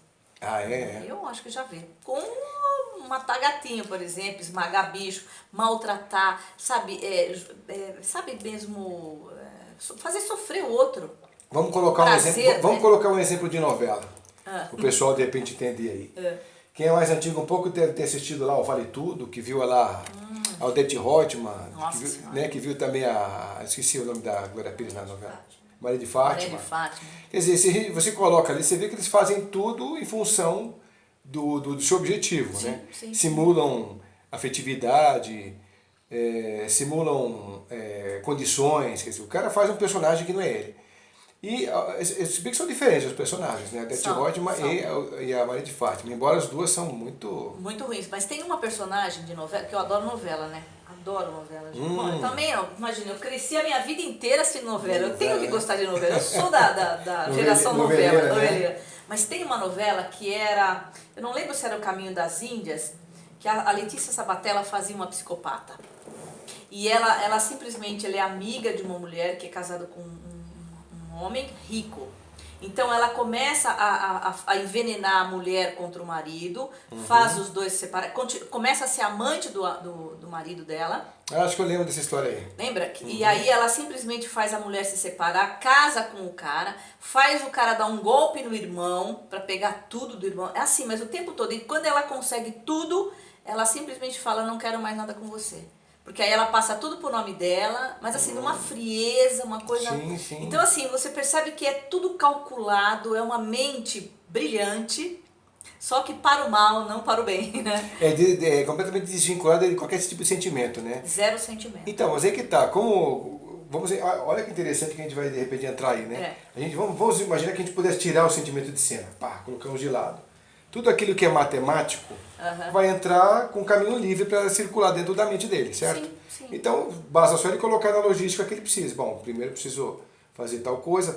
Eu acho que já vê. Com matar gatinho, por exemplo, esmagar bicho, maltratar, sabe? Sabe mesmo... fazer sofrer o outro. Vamos colocar colocar um exemplo de novela. O pessoal de repente entender aí. Quem é mais antigo um pouco deve ter assistido lá o Vale Tudo, que viu lá a Odete Roitman, que viu também esqueci o nome da Glória Pires na novela. Maria de Fátima. Quer dizer, se você coloca ali, você vê que eles fazem tudo em função do seu objetivo, né? Simulam afetividade, simulam condições, quer dizer, o cara faz um personagem que não é ele. E se bem que são diferentes os personagens, né? A Odete Roitman e a Maria de Fátima, embora as duas são muito ruins, mas tem uma personagem de novela, que eu adoro novela, né? Adoro novela. Bom, também, imagina, eu cresci a minha vida inteira assistindo novela. Eu tenho que gostar de novela. Eu sou da geração noveleira. Né? Mas tem uma novela que era... Eu não lembro se era O Caminho das Índias, que a Letícia Sabatella fazia uma psicopata. E ela simplesmente é amiga de uma mulher que é casada com um homem rico. Então ela começa a envenenar a mulher contra o marido, faz os dois se separar, começa a ser amante do marido dela. Acho que eu lembro dessa história aí. Lembra? E aí ela simplesmente faz a mulher se separar, casa com o cara, faz o cara dar um golpe no irmão para pegar tudo do irmão. É assim, mas o tempo todo. E quando ela consegue tudo, ela simplesmente fala, não quero mais nada com você. Porque aí ela passa tudo pro nome dela, mas assim, numa frieza, uma coisa... Sim, sim. Então assim, você percebe que é tudo calculado, é uma mente brilhante, só que para o mal, não para o bem, né? É completamente desvinculada de qualquer tipo de sentimento, né? Zero sentimento. Então, mas aí que tá, vamos ver, olha que interessante que a gente vai de repente entrar aí, né? Vamos imaginar que a gente pudesse tirar o sentimento de cena, pá, colocamos de lado. Tudo aquilo que é matemático vai entrar com caminho livre para circular dentro da mente dele, certo? Sim, sim. Então, basta só ele colocar na logística que ele precisa. Bom, primeiro precisou fazer tal coisa,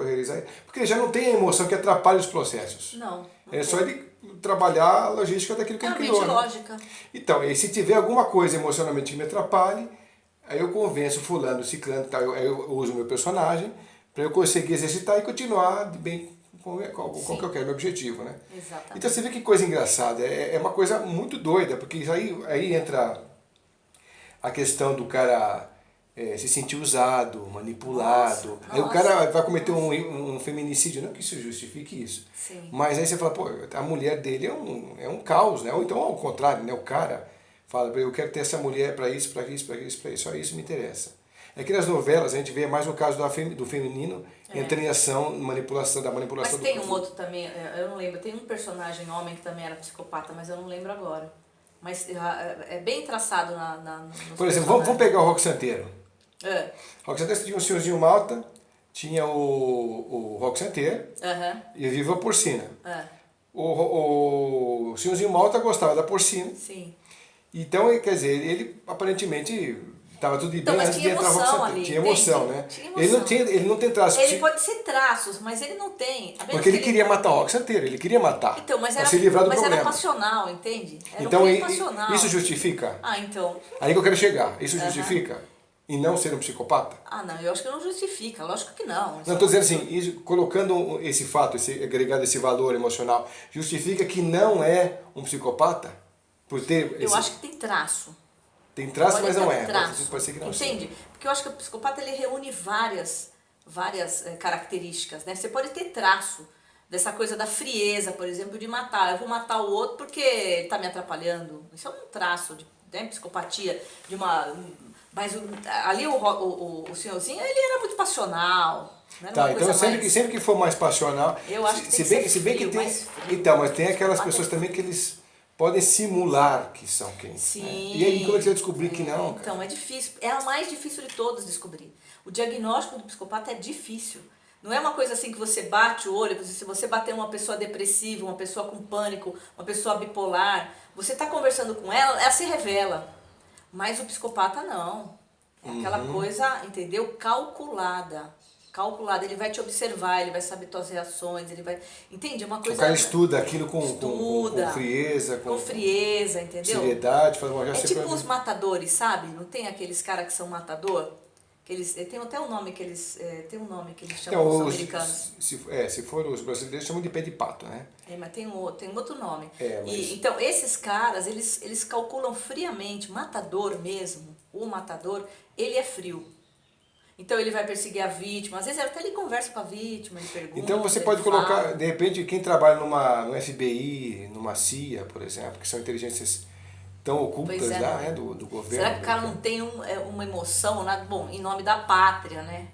realizar, porque ele já não tem a emoção que atrapalha os processos. Não. É só ele trabalhar a logística daquilo que ele criou. É lógica. Então, e se tiver alguma coisa emocionalmente que me atrapalhe, aí eu convenço fulano, ciclano, tal, eu uso o meu personagem para eu conseguir exercitar e continuar de bem com qual que eu quero, meu objetivo, né? Exatamente. Então você vê que coisa engraçada, é uma coisa muito doida, porque aí entra a questão do cara se sentir usado, manipulado. Aí o cara vai cometer um feminicídio, não que isso justifique isso. Sim. Mas aí você fala, pô, a mulher dele é um caos, né? Ou então ao contrário, né? O cara fala, eu quero ter essa mulher para isso, só isso me interessa. Aqui nas novelas a gente vê mais o caso do feminino entra em ação, manipulação da manipulação. Mas tem um outro também, eu não lembro, tem um personagem homem que também era psicopata, mas eu não lembro agora. Mas é bem traçado Por exemplo, vamos pegar o Roque Santeiro. É. Roque Santeiro tinha o Senhorzinho Malta, tinha o Roque Santeiro e Viva a Porcina. O Senhorzinho Malta gostava da porcina. Sim. Então, quer dizer, ele aparentemente estava tudo bem antes de entrar o Roque Santeiro. Tinha emoção, né? Tinha emoção. Ele não tem traços. Ele pode ser traços, mas ele não tem. Porque ele queria matar o Roque Santeiro, ele queria matar. Então, mas se livrar do problema. Era passional, entende? Era então, passional. Isso justifica? Então. Aí que eu quero chegar. Isso justifica? E não ser um psicopata? Não, eu acho que não justifica, lógico que não. Não, estou dizendo assim, colocando esse fato, agregado esse valor emocional, justifica que não é um psicopata? Por ter eu acho que tem traço. Tem traço, mas não é. Pode ser que não Entende? Porque eu acho que o psicopata ele reúne várias características, né? Você pode ter traço dessa coisa da frieza, por exemplo, de matar. Eu vou matar o outro porque ele está me atrapalhando. Isso é um traço de psicopatia, de uma... Mas ali o senhorzinho, ele era muito passional. Tá, então sempre que for mais passional... Eu acho que se bem que tem. Então, mas tem aquelas pessoas também que eles podem simular que são quem. Sim. Né? E aí como é que você vai descobrir que não? Cara? Então, é difícil. É a mais difícil de todas descobrir. O diagnóstico do psicopata é difícil. Não é uma coisa assim que você bate o olho, se você bater uma pessoa depressiva, uma pessoa com pânico, uma pessoa bipolar, você está conversando com ela se revela. Mas o psicopata não. É aquela coisa, entendeu? Calculada. Ele vai te observar, ele vai saber tuas reações, ele vai... Entende? É uma coisa... O cara estuda aquilo com frieza. Com frieza, entendeu? Seriedade. Tipo os matadores, sabe? Não tem aqueles caras que são matador? Que eles, tem até um nome que eles... tem um nome que eles chamam os americanos. Se for os brasileiros, chamam de pé de pato, né? Mas tem um outro nome. Mas... Então, esses caras, eles calculam friamente. Matador mesmo, o matador, ele é frio. Então ele vai perseguir a vítima, às vezes até ele conversa com a vítima, ele pergunta. Então você pode colocar, de repente, quem trabalha no FBI, numa CIA, por exemplo, que são inteligências tão ocultas lá, né, do governo. Será que o cara não tem uma emoção, bom, em nome da pátria, né?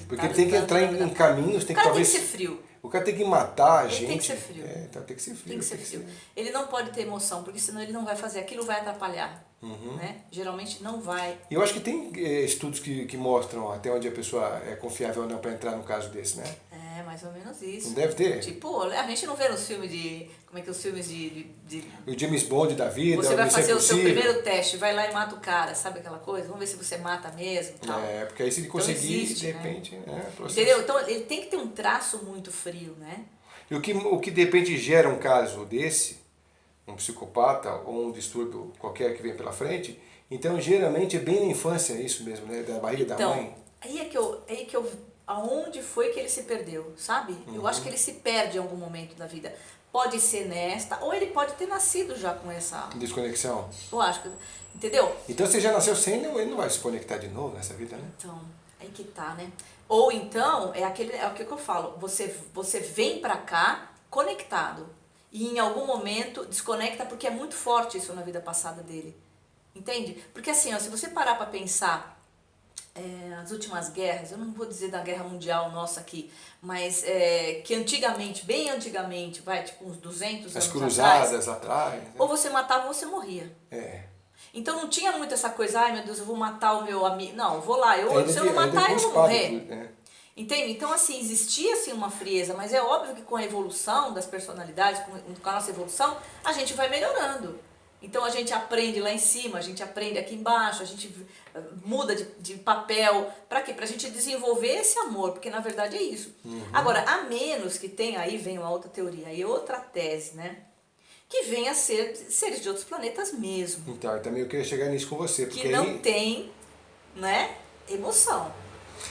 Porque ele tem que entrar em caminhos, tem que talvez... tem que ser frio. O cara tem que matar a gente. Tem que ser frio. Então tem que ser frio. Tem que ser frio. Ele não pode ter emoção, porque senão ele não vai fazer. Aquilo vai atrapalhar. Né? Geralmente não vai. Eu acho que tem estudos que mostram até onde a pessoa é confiável ou não para entrar num caso desse, né? É, mais ou menos isso. Não deve ter? Tipo, a gente não vê nos filmes de... Como é que os filmes de... O James Bond da vida, você vai fazer o seu primeiro teste, vai lá e mata o cara, sabe aquela coisa? Vamos ver se você mata mesmo, tal. Porque aí se ele conseguir, então, existe, de repente... né? Entendeu? Então ele tem que ter um traço muito frio, né? E o que de repente gera um caso desse, um psicopata ou um distúrbio qualquer que vem pela frente, então geralmente é bem na infância isso mesmo, né? Da barriga da mãe. Aí é que eu aonde foi que ele se perdeu, sabe? Eu acho que ele se perde em algum momento da vida. Pode ser nesta, ou ele pode ter nascido já com essa... Desconexão. Eu acho que... Entendeu? Então você já nasceu sem, ele não vai se conectar de novo nessa vida, né? Então, aí que tá, né? Ou então, é o que eu falo, você vem pra cá conectado. e em algum momento desconecta porque é muito forte isso na vida passada dele. Entende? Porque assim, ó, se você parar para pensar as últimas guerras, eu não vou dizer da guerra mundial nossa aqui, mas que antigamente, bem antigamente, vai tipo uns 200 As anos cruzadas atrás, né? ou você matava ou você morria. Então não tinha muito essa coisa, ai meu Deus, eu vou matar o meu amigo. Não, eu vou lá, se eu não matar, eu vou morrer. Entende? Então, assim, existia assim, uma frieza, mas é óbvio que com a evolução das personalidades, com a nossa evolução, a gente vai melhorando. Então, a gente aprende lá em cima, a gente aprende aqui embaixo, a gente muda de papel. Para quê? Para a gente desenvolver esse amor, porque na verdade é isso. Agora, a menos que tenha, aí vem uma outra teoria, aí outra tese, né? Que venha a ser seres de outros planetas mesmo. Então, eu também queria chegar nisso com você. Porque que não tem, né, emoção.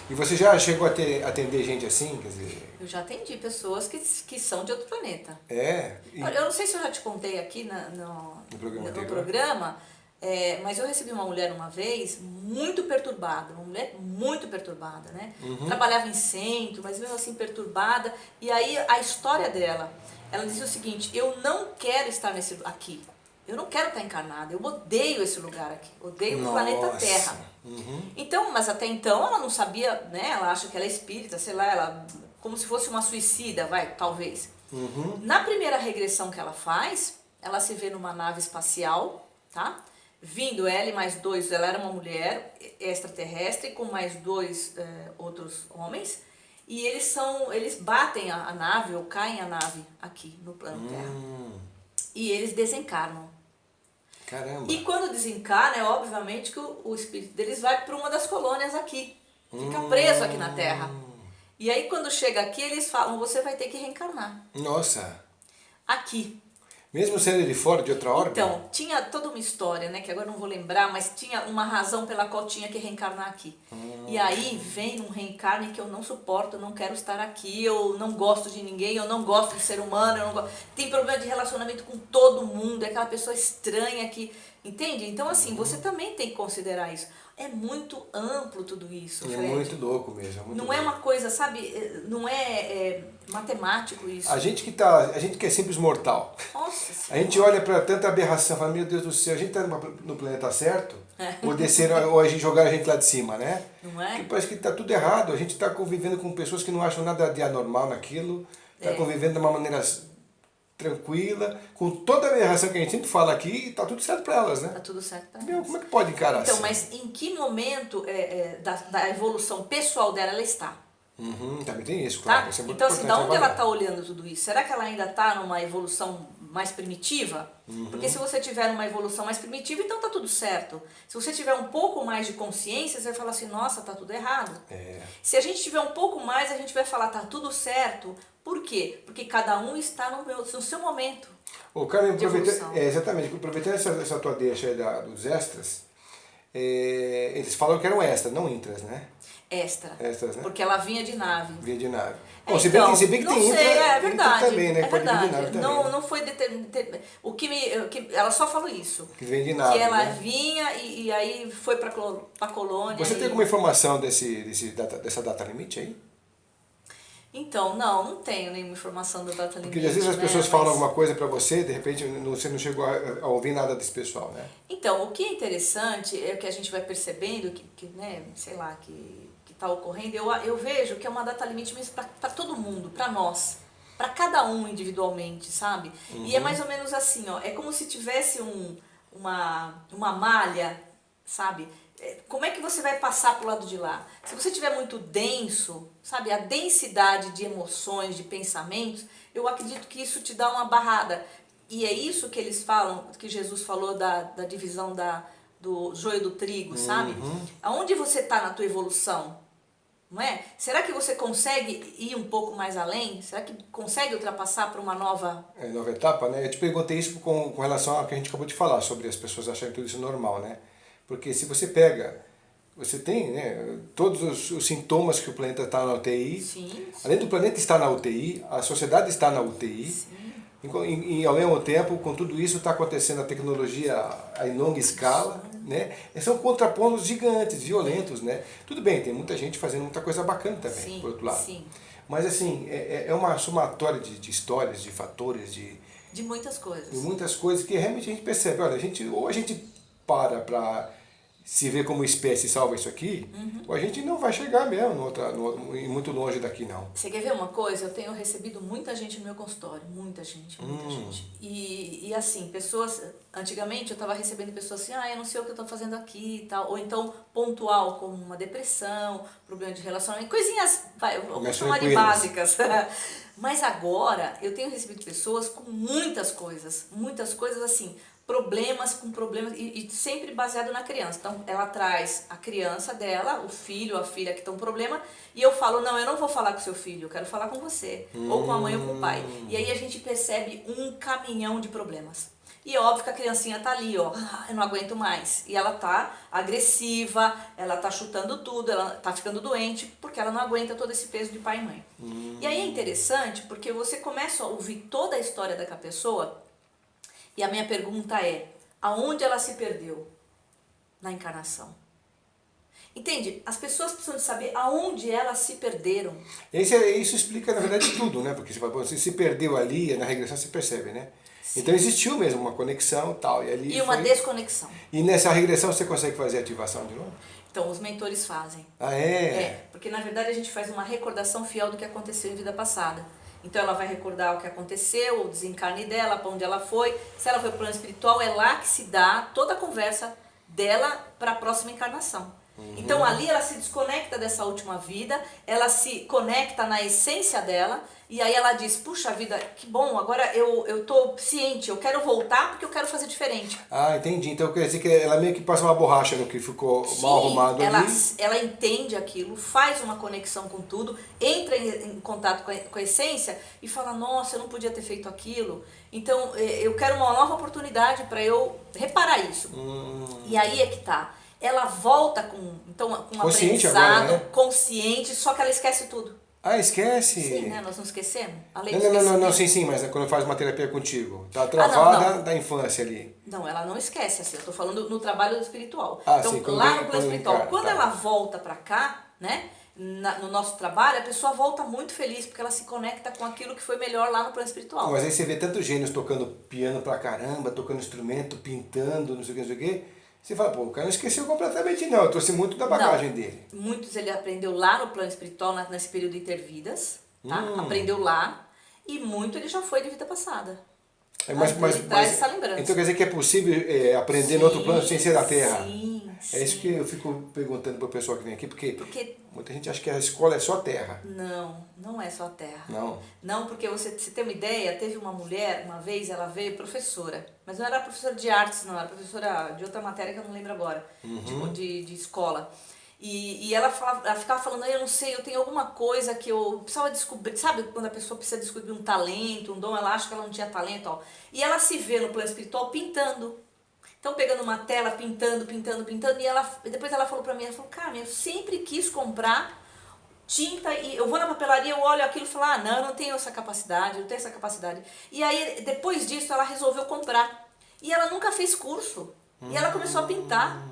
E você já chegou a atender gente assim? Quer dizer... Eu já atendi pessoas que são de outro planeta. E... Eu não sei se eu já te contei aqui no programa, mas eu recebi uma mulher uma vez muito perturbada, uma mulher muito perturbada, né? Trabalhava em centro, mas mesmo assim perturbada. E aí a história dela, ela dizia o seguinte, eu não quero estar aqui. Eu não quero estar encarnada, eu odeio esse lugar aqui, odeio o planeta Terra. Então, mas até então ela não sabia, né? Ela acha que ela é espírita, sei lá, ela como se fosse uma suicida, talvez. Na primeira regressão que ela faz, ela se vê numa nave espacial, tá? Vindo ela e mais dois, ela era uma mulher extraterrestre com mais dois outros homens, e eles batem a nave ou caem a nave aqui no plano Terra. E eles desencarnam. Caramba. E quando desencarna, obviamente que o espírito deles vai para uma das colônias aqui. Fica preso aqui na Terra. E aí quando chega aqui, eles falam, você vai ter que reencarnar. Nossa. Aqui. Mesmo sendo de fora, de outra órbita? Então, tinha toda uma história, né, que agora não vou lembrar, mas tinha uma razão pela qual tinha que reencarnar aqui. E aí vem um reencarne que eu não suporto, eu não quero estar aqui, eu não gosto de ninguém, eu não gosto de ser humano, eu não gosto... Tem problema de relacionamento com todo mundo, é aquela pessoa estranha que... Entende? Então, assim, você também tem que considerar isso. É muito amplo tudo isso, Fred. É muito louco mesmo. Não é uma coisa, sabe, não é matemático isso. A gente que é simples mortal. Nossa Senhora. A gente olha para tanta aberração e fala, meu Deus do céu, a gente está no planeta certo? Ou desceram, ou a gente jogaram a gente lá de cima, né? Não é? Porque parece que está tudo errado. A gente está convivendo com pessoas que não acham nada de anormal naquilo. Está convivendo de uma maneira tranquila, com toda a aberração que a gente sempre fala aqui, está tudo certo para elas, né? Está tudo certo para elas. Como é que pode encarar então, assim? Mas em que momento da evolução pessoal dela ela está? Também tem isso, claro. Tá? Isso é muito então, assim, da onde avaliar. ela está olhando tudo isso? Será que ela ainda está numa evolução mais primitiva? Porque se você tiver uma evolução mais primitiva, então está tudo certo. Se você tiver um pouco mais de consciência, você vai falar assim, nossa, está tudo errado. Se a gente tiver um pouco mais, a gente vai falar, está tudo certo. Por quê? Porque cada um está no seu momento. Ô, Carmen, exatamente, aproveitando essa tua deixa aí dos extras, eles falaram que eram extras, não intras, né? Extras, né? Porque ela vinha de nave. Vinha de nave. Bom, se bem que tem intra, é verdade, também, né? É pode verdade. vir de nave também. Não foi ela só falou isso. Que vem de nave. Que ela né? vinha e aí foi pra colônia. Você tem alguma informação dessa data limite aí? Então, não tenho nenhuma informação da data limite. Porque às vezes as pessoas falam alguma coisa pra você, de repente você não chegou a ouvir nada desse pessoal, né? Então, o que é interessante é que a gente vai percebendo que né, sei lá, que está ocorrendo. Eu vejo que é uma data limite mesmo para todo mundo, para nós, para cada um individualmente, sabe? E é mais ou menos assim, ó, é como se tivesse uma malha, sabe? Como é que você vai passar pro lado de lá? Se você tiver muito denso, sabe, a densidade de emoções, de pensamentos, eu acredito que isso te dá uma barrada. E é isso que eles falam, que Jesus falou da divisão do joio do trigo, sabe? Aonde você está na tua evolução? Não é? Será que você consegue ir um pouco mais além? Será que consegue ultrapassar para uma nova... nova etapa, né? Eu te perguntei isso com relação ao que a gente acabou de falar, sobre as pessoas acharem tudo isso normal, né? Porque se você você tem, né, todos os sintomas que o planeta está na UTI, sim. Além do planeta estar na UTI, a sociedade está na UTI, e ao mesmo tempo, com tudo isso, está acontecendo a tecnologia em longa escala, né? São contrapontos gigantes, violentos, né? Tudo bem, tem muita gente fazendo muita coisa bacana também, por outro lado. Sim. Mas assim, é uma somatória de histórias, de fatores, De muitas coisas. De muitas coisas que realmente a gente percebe. Olha, ou a gente para se ver como espécie e salva isso aqui, ou a gente não vai chegar mesmo muito longe daqui, não. Você quer ver uma coisa? Eu tenho recebido muita gente no meu consultório, muita gente. E assim, pessoas, antigamente eu estava recebendo pessoas assim, eu não sei o que eu estou fazendo aqui e tal, ou então pontual, como uma depressão, problema de relacionamento, coisinhas, eu vou chamar de básicas. Mas agora eu tenho recebido pessoas com muitas coisas assim, problemas com problemas, e sempre baseado na criança. Então, ela traz a criança dela, o filho, a filha que estão com problema, e eu falo, não, eu não vou falar com seu filho, eu quero falar com você, ou com a mãe ou com o pai. E aí a gente percebe um caminhão de problemas. E é óbvio que a criancinha tá ali, ó, eu não aguento mais. E ela tá agressiva, ela tá chutando tudo, ela tá ficando doente, porque ela não aguenta todo esse peso de pai e mãe. E aí é interessante, porque você começa a ouvir toda a história daquela pessoa. E a minha pergunta é, aonde ela se perdeu na encarnação? Entende? As pessoas precisam de saber aonde elas se perderam. Isso explica, na verdade, tudo, né? Porque você se perdeu ali, na regressão você percebe, né? Sim. Então existiu mesmo uma conexão tal, e uma desconexão. E nessa regressão você consegue fazer ativação de novo? Então, os mentores fazem. Ah, é? Porque na verdade a gente faz uma recordação fiel do que aconteceu em vida passada. Então ela vai recordar o que aconteceu, o desencarne dela, para onde ela foi. Se ela foi para o plano espiritual, é lá que se dá toda a conversa dela para a próxima encarnação. Então ali ela se desconecta dessa última vida, ela se conecta na essência dela, e aí ela diz, puxa vida, que bom, agora eu tô ciente, eu quero voltar porque eu quero fazer diferente. Ah, entendi. Então quer dizer que ela meio que passa uma borracha no que ficou mal arrumado ali. Ela entende aquilo, faz uma conexão com tudo, entra em contato com a essência e fala, nossa, eu não podia ter feito aquilo, então eu quero uma nova oportunidade para eu reparar isso. E aí é que tá. Ela volta com um aprendizado agora, né? Consciente, só que ela esquece tudo. Ah, esquece? Sim, né? Nós não esquecemos. Não, sim, mas quando faz uma terapia contigo, tá travada da infância ali. Não, ela não esquece, assim, eu tô falando no trabalho espiritual. Então, sim, lá no plano espiritual, quando ela volta pra cá, né, no nosso trabalho, a pessoa volta muito feliz, porque ela se conecta com aquilo que foi melhor lá no plano espiritual. Mas aí você vê tantos gênios tocando piano pra caramba, tocando instrumento, pintando, não sei o que. Você fala, pô, o cara não esqueceu completamente não, eu trouxe muito da bagagem dele. Muitos ele aprendeu lá no plano espiritual, nesse período intervidas, tá? Aprendeu lá, e muito ele já foi de vida passada. Mas ele traz essa lembrança. Então quer dizer que é possível aprender no outro plano sem ser da Terra? Sim. É isso que eu fico perguntando pro pessoal que vem aqui, porque muita gente acha que a escola é só Terra. Não, não é só Terra. Não? Não, porque você tem uma ideia, teve uma mulher, uma vez ela veio professora, mas não era professora de artes não, era professora de outra matéria que eu não lembro agora, tipo de escola. E ela ficava falando, eu não sei, eu tenho alguma coisa que eu precisava descobrir, sabe quando a pessoa precisa descobrir um talento, um dom, ela acha que ela não tinha talento, ó. E ela se vê no plano espiritual pintando. Então pegando uma tela, pintando, e depois ela falou pra mim, ela falou, cara, eu sempre quis comprar tinta, e eu vou na papelaria, eu olho aquilo e falo, não, eu não tenho essa capacidade, eu não tenho essa capacidade. E aí, depois disso, ela resolveu comprar. E ela nunca fez curso. E ela começou a pintar.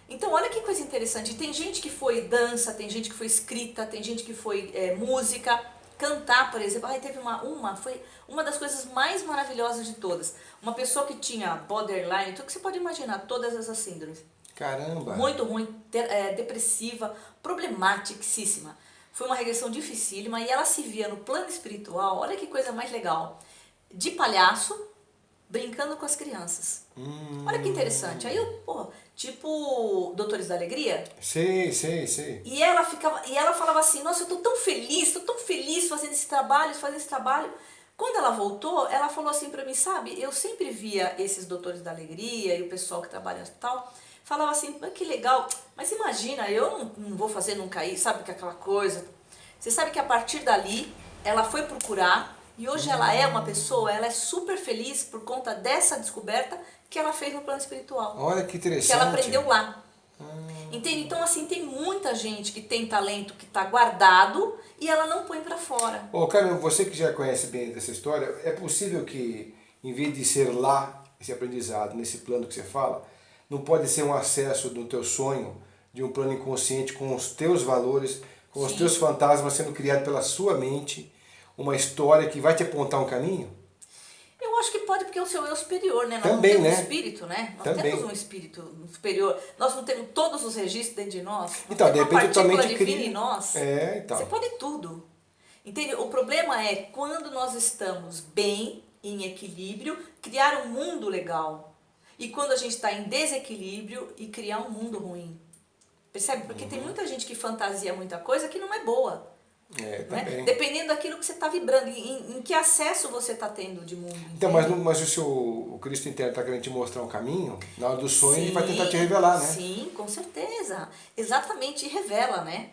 Então, olha que coisa interessante. Tem gente que foi dança, tem gente que foi escrita, tem gente que foi música, cantar, por exemplo. Teve foi uma das coisas mais maravilhosas de todas. Uma pessoa que tinha borderline, tudo que você pode imaginar, todas essas síndromes. Caramba! Muito ruim, depressiva, problematicíssima. Foi uma regressão dificílima e ela se via no plano espiritual, olha que coisa mais legal, de palhaço, brincando com as crianças. Olha que interessante. Aí tipo Doutores da Alegria. Sei. E ela falava assim, nossa, eu tô tão feliz fazendo esse trabalho. Quando ela voltou, ela falou assim pra mim, sabe, eu sempre via esses Doutores da Alegria e o pessoal que trabalha e tal, falava assim, que legal, mas imagina, eu não vou fazer nunca isso, sabe, que aquela coisa. Você sabe que a partir dali, ela foi procurar, e hoje ela é uma pessoa, ela é super feliz por conta dessa descoberta que ela fez no plano espiritual. Olha que interessante. Que ela aprendeu lá. Entende? Então, assim, tem muita gente que tem talento que está guardado e ela não põe para fora. Cara, você que já conhece bem dessa história, é possível que, em vez de ser lá, esse aprendizado, nesse plano que você fala, não pode ser um acesso do teu sonho, de um plano inconsciente com os teus valores, com os teus fantasmas sendo criados pela sua mente, uma história que vai te apontar um caminho? Eu Eu acho que pode porque é o seu eu superior, né? Nós Também, não temos né? espírito, né? Nós Também. temos um espírito superior. Nós não temos todos os registros dentro de nós. Então, de Uma repente, tua partícula mente divina cria... em nós. Então. Você pode tudo. Entende? O problema é quando nós estamos bem, em equilíbrio, criar um mundo legal. E quando a gente está em desequilíbrio e criar um mundo ruim. Percebe? Porque tem muita gente que fantasia muita coisa que não é boa. Também. Dependendo daquilo que você está vibrando, em que acesso você está tendo de mundo. Então, mas se o Cristo interno está querendo te mostrar um caminho, na hora do sonho ele vai tentar te revelar, né? Sim, com certeza. Exatamente, e revela, né?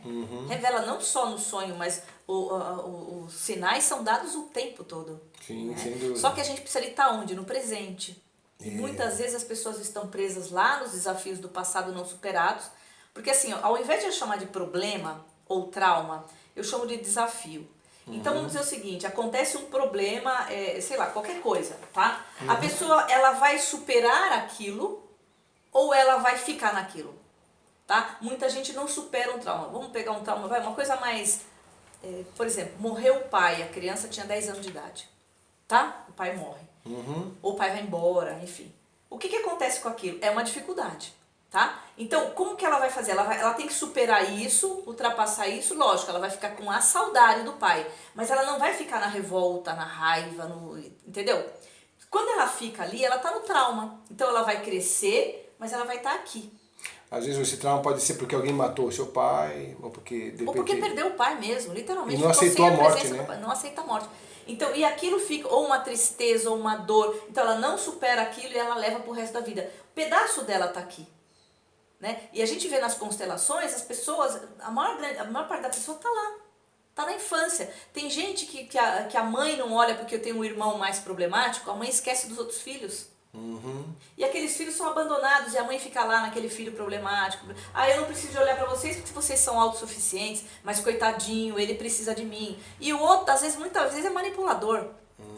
Revela não só no sonho, mas os sinais são dados o tempo todo. Sim, né? sem dúvida. Só que a gente precisa estar onde? No presente. E muitas vezes as pessoas estão presas lá nos desafios do passado não superados, porque assim, ao invés de eu chamar de problema ou trauma, eu chamo de desafio. Então vamos dizer o seguinte, acontece um problema, sei lá, qualquer coisa, tá? A pessoa, ela vai superar aquilo ou ela vai ficar naquilo, tá? Muita gente não supera um trauma. Vamos pegar um trauma, vai, uma coisa mais, por exemplo, morreu o pai, a criança tinha 10 anos de idade, tá? O pai morre. Ou o pai vai embora, enfim. O que acontece com aquilo? É uma dificuldade. Tá? Então, como que ela vai fazer? Ela tem que superar isso, ultrapassar isso, lógico, ela vai ficar com a saudade do pai, mas ela não vai ficar na revolta, na raiva, entendeu? Quando ela fica ali, ela tá no trauma, então ela vai crescer, mas ela vai estar aqui. Às vezes esse trauma pode ser porque alguém matou o seu pai, ou porque... Ou porque perdeu o pai mesmo, literalmente. E não aceitou a morte, né? Não aceita a morte. Então, e aquilo fica, ou uma tristeza, ou uma dor, então ela não supera aquilo e ela leva pro resto da vida. O pedaço dela tá aqui. Né? E a gente vê nas constelações, as pessoas, a maior parte da pessoa está lá, está na infância. Tem gente que a mãe não olha porque eu tenho um irmão mais problemático, a mãe esquece dos outros filhos. E aqueles filhos são abandonados e a mãe fica lá naquele filho problemático. Ah, eu não preciso de olhar para vocês porque vocês são autossuficientes, mas coitadinho, ele precisa de mim. E o outro, às vezes, muitas vezes é manipulador,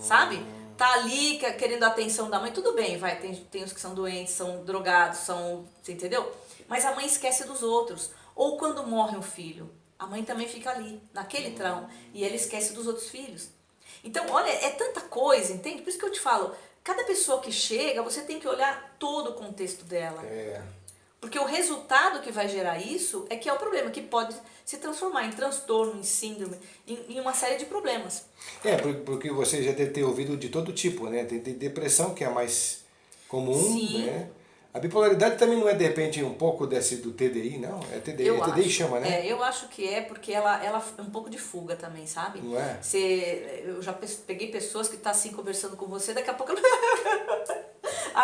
sabe? Tá ali querendo a atenção da mãe, tudo bem, vai, tem os que são doentes, são drogados, você entendeu? Mas a mãe esquece dos outros. Ou quando morre um filho, a mãe também fica ali, naquele trauma, e ela esquece dos outros filhos. Então, olha, é tanta coisa, entende? Por isso que eu te falo, cada pessoa que chega, você tem que olhar todo o contexto dela. Porque o resultado que vai gerar isso é que é o problema, que pode se transformar em transtorno, em síndrome, em uma série de problemas. Porque você já deve ter ouvido de todo tipo, né? Tem depressão, que é a mais comum, Sim. né? A bipolaridade também não é, de repente, um pouco do TDI, não? É TDI, TDI chama, né? Eu acho que é porque ela é um pouco de fuga também, sabe? Não é? Eu já peguei pessoas que tá assim conversando com você, daqui a pouco...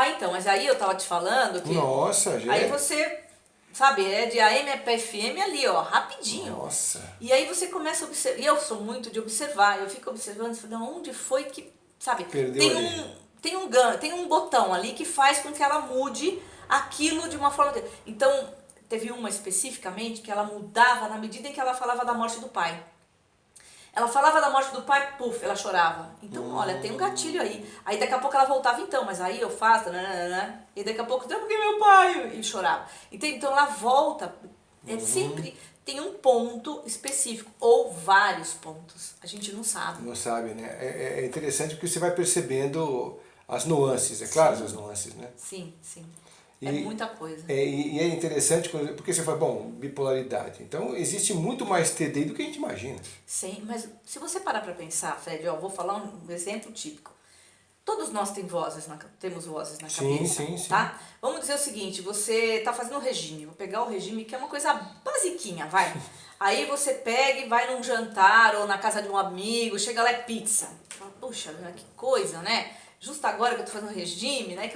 então, mas aí eu tava te falando que... Nossa, gente. Aí você, sabe, é de AM a FM ali, ó, rapidinho. Nossa. E aí você começa a observar, e eu sou muito de observar, eu fico observando, falando, onde foi que, sabe, tem um botão ali que faz com que ela mude aquilo de uma forma... Então, teve uma especificamente que ela mudava na medida em que ela falava da morte do pai. Ela falava da morte do pai, puf, ela chorava. Então, olha, tem um gatilho aí. Aí daqui a pouco ela voltava, então, mas aí eu faço, né? E daqui a pouco, porque meu pai, e chorava. Então ela volta, sempre tem um ponto específico, ou vários pontos. A gente não sabe. Não sabe, né? É interessante porque você vai percebendo as nuances, é claro, as nuances, né? Sim, sim. É muita coisa. E é interessante porque você fala, bom, bipolaridade. Então existe muito mais TDI do que a gente imagina. Sim, mas se você parar para pensar, Fred, vou falar um exemplo típico. Todos nós temos vozes na cabeça, sim. tá? Vamos dizer o seguinte, você tá fazendo um regime, vou pegar o regime que é uma coisa basiquinha, vai. Aí você pega e vai num jantar ou na casa de um amigo, chega lá é pizza. Fala, puxa, que coisa, né? Justo agora que eu tô fazendo regime, né?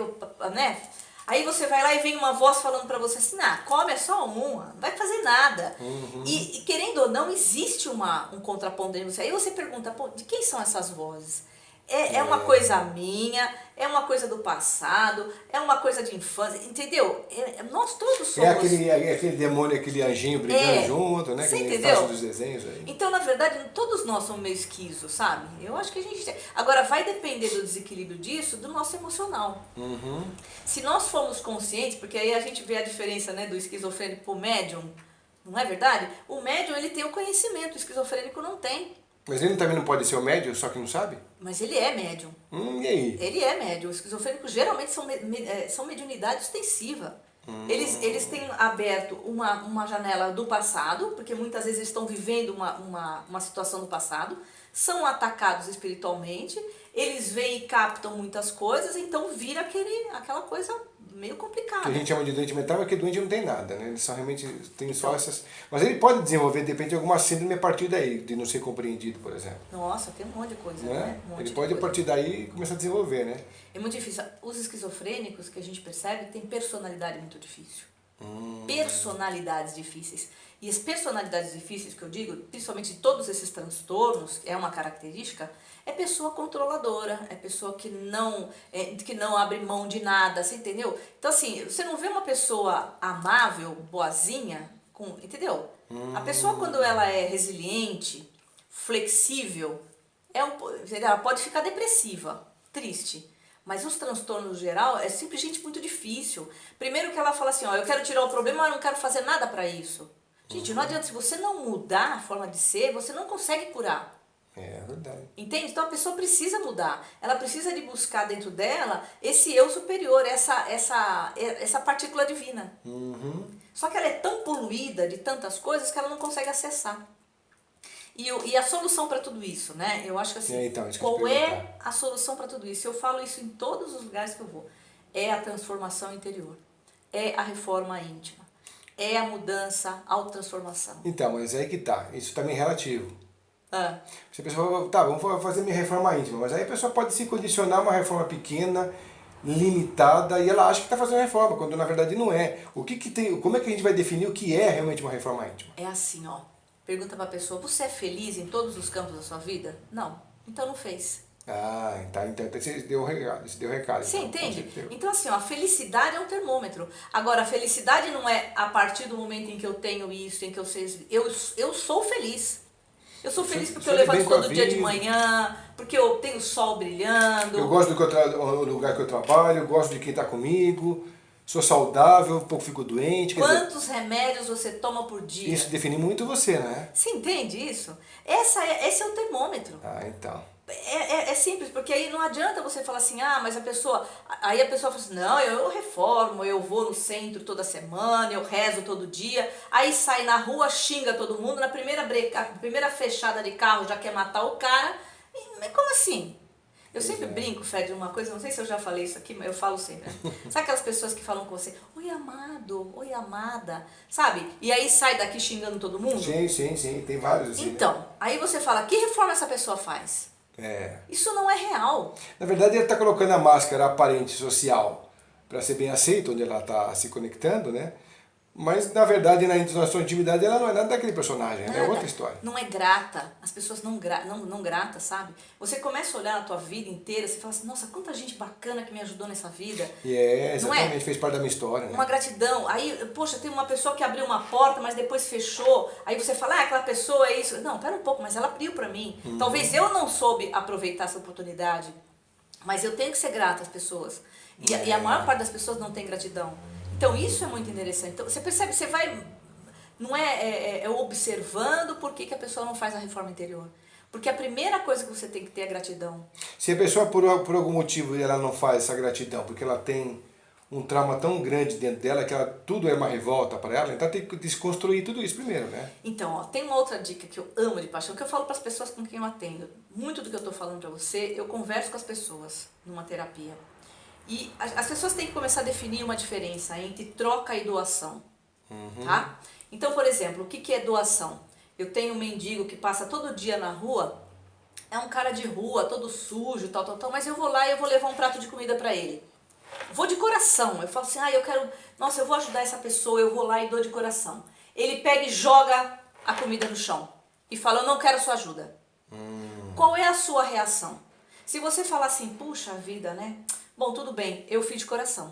Aí você vai lá e vem uma voz falando pra você assim, come é só uma, não vai fazer nada. E querendo ou não, existe um contraponto dentro de você. Aí você pergunta, de quem são essas vozes? É uma coisa minha, é uma coisa do passado, é uma coisa de infância, entendeu? Nós todos somos... aquele demônio, aquele anjinho brigando junto, né? Você que entendeu? Faz dos desenhos aí. Então, na verdade, todos nós somos meio esquizo, sabe? Eu acho que a gente... Agora, vai depender do desequilíbrio disso, do nosso emocional. Se nós formos conscientes, porque aí a gente vê a diferença, né, do esquizofrênico pro médium, não é verdade? O médium, ele tem o conhecimento, o esquizofrênico não tem. Mas ele também não pode ser o médium, só que não sabe? Mas ele é médium. E aí? Ele é médium. Os esquizofrênicos geralmente são mediunidade ostensiva. Eles têm aberto uma janela do passado, porque muitas vezes eles estão vivendo uma situação do passado, são atacados espiritualmente, eles veem e captam muitas coisas, então vira aquela coisa meio complicada. Que a gente chama de doente mental, é que doente não tem nada, né? Eles são realmente, tem só essas... Mas ele pode desenvolver, de repente, alguma síndrome a partir daí, de não ser compreendido, por exemplo. Nossa, tem um monte de coisa, Né? né? Ele pode, a partir daí, começar a desenvolver, né? É muito difícil. Os esquizofrênicos, que a gente percebe, têm personalidade muito difícil. Personalidades difíceis. E as personalidades difíceis que eu digo, principalmente de todos esses transtornos, é uma característica, é pessoa controladora, é pessoa que não abre mão de nada, você entendeu? Então assim, você não vê uma pessoa amável, boazinha, entendeu? A pessoa quando ela é resiliente, flexível, ela pode ficar depressiva, triste. Mas os transtornos no geral é sempre gente muito difícil. Primeiro que ela fala assim, ó, eu quero tirar o problema, mas eu não quero fazer nada para isso. Gente, não adianta, se você não mudar a forma de ser, você não consegue curar. É verdade. Entende? Então a pessoa precisa mudar. Ela precisa de buscar dentro dela esse eu superior, essa partícula divina. Só que ela é tão poluída de tantas coisas que ela não consegue acessar. E a solução para tudo isso, né? Eu acho que assim, então, qual é a solução para tudo isso? Eu falo isso em todos os lugares que eu vou. É a transformação interior. É a reforma íntima. É a mudança, a autotransformação. Então, mas aí que tá. Isso também é relativo. Se a pessoa fala, tá, vamos fazer minha reforma íntima. Mas aí a pessoa pode se condicionar a uma reforma pequena, limitada, e ela acha que está fazendo reforma, quando na verdade não é. Como é que a gente vai definir o que é realmente uma reforma íntima? É assim, ó. Pergunta para a pessoa, você é feliz em todos os campos da sua vida? Não. Então não fez. Então você deu o recado. Você então, entende? Então assim, ó, a felicidade é um termômetro. Agora, a felicidade não é a partir do momento em que eu tenho isso, em que eu sei... Eu sou feliz. Eu sou feliz porque eu levanto todo dia de manhã, porque eu tenho o sol brilhando. Eu gosto do lugar que eu trabalho, eu gosto de quem está comigo, sou saudável, pouco fico doente. Quantos remédios você toma por dia? Isso define muito você, né? Você entende isso? Esse é o termômetro. Então. É simples, porque aí não adianta você falar assim, mas a pessoa... Aí a pessoa fala assim, não, eu reformo, eu vou no centro toda semana, eu rezo todo dia. Aí sai na rua, xinga todo mundo, na primeira fechada de carro já quer matar o cara. Como assim? Eu sempre brinco, Fred, uma coisa, não sei se eu já falei isso aqui, mas eu falo sempre. Né? Sabe aquelas pessoas que falam com você, oi amado, oi amada, sabe? E aí sai daqui xingando todo mundo? Sim, tem vários assim. Então, aí você fala, que reforma essa pessoa faz? Isso não é real. Na verdade, ele está colocando a máscara aparente social para ser bem aceito, onde ela está se conectando, né? Mas, na verdade, na sua intimidade, ela não é nada daquele personagem, é outra história. Não é grata, as pessoas não gratas, sabe? Você começa a olhar na tua vida inteira, você fala assim, nossa, quanta gente bacana que me ajudou nessa vida. Exatamente, fez parte da minha história. Né? Uma gratidão. Aí, poxa, tem uma pessoa que abriu uma porta, mas depois fechou. Aí você fala, aquela pessoa é isso. Não, pera um pouco, mas ela abriu pra mim. Talvez eu não soube aproveitar essa oportunidade, mas eu tenho que ser grata às pessoas. E a maior parte das pessoas não tem gratidão. Então isso é muito interessante. Então você percebe, você vai... Não é observando por que a pessoa não faz a reforma interior. Porque a primeira coisa que você tem que ter é gratidão. Se a pessoa por algum motivo ela não faz essa gratidão, porque ela tem um trauma tão grande dentro dela que tudo é uma revolta para ela, então tem que desconstruir tudo isso primeiro, né? Então, ó, tem uma outra dica que eu amo de paixão, que eu falo para as pessoas com quem eu atendo. Muito do que eu estou falando para você, eu converso com as pessoas numa terapia. E as pessoas têm que começar a definir uma diferença entre troca e doação, tá? Então, por exemplo, o que é doação? Eu tenho um mendigo que passa todo dia na rua, é um cara de rua, todo sujo, tal, mas eu vou lá e eu vou levar um prato de comida para ele. Vou de coração, eu falo assim, eu vou ajudar essa pessoa, eu vou lá e dou de coração. Ele pega e joga a comida no chão e fala, eu não quero sua ajuda. Qual é a sua reação? Se você falar assim, puxa vida, né? Bom, tudo bem, eu fiz de coração.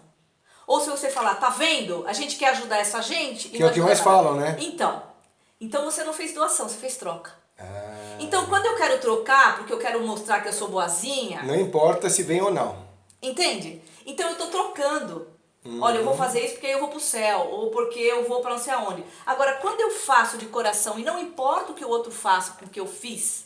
Ou se você falar, tá vendo? A gente quer ajudar essa gente. Que é o que mais falam, né? Então você não fez doação, você fez troca. Então quando eu quero trocar, porque eu quero mostrar que eu sou boazinha... Não importa se vem ou não. Entende? Então eu tô trocando. Olha, eu vou fazer isso porque eu vou pro céu, ou porque eu vou pra não sei aonde. Agora, quando eu faço de coração, e não importa o que o outro faça com o que eu fiz,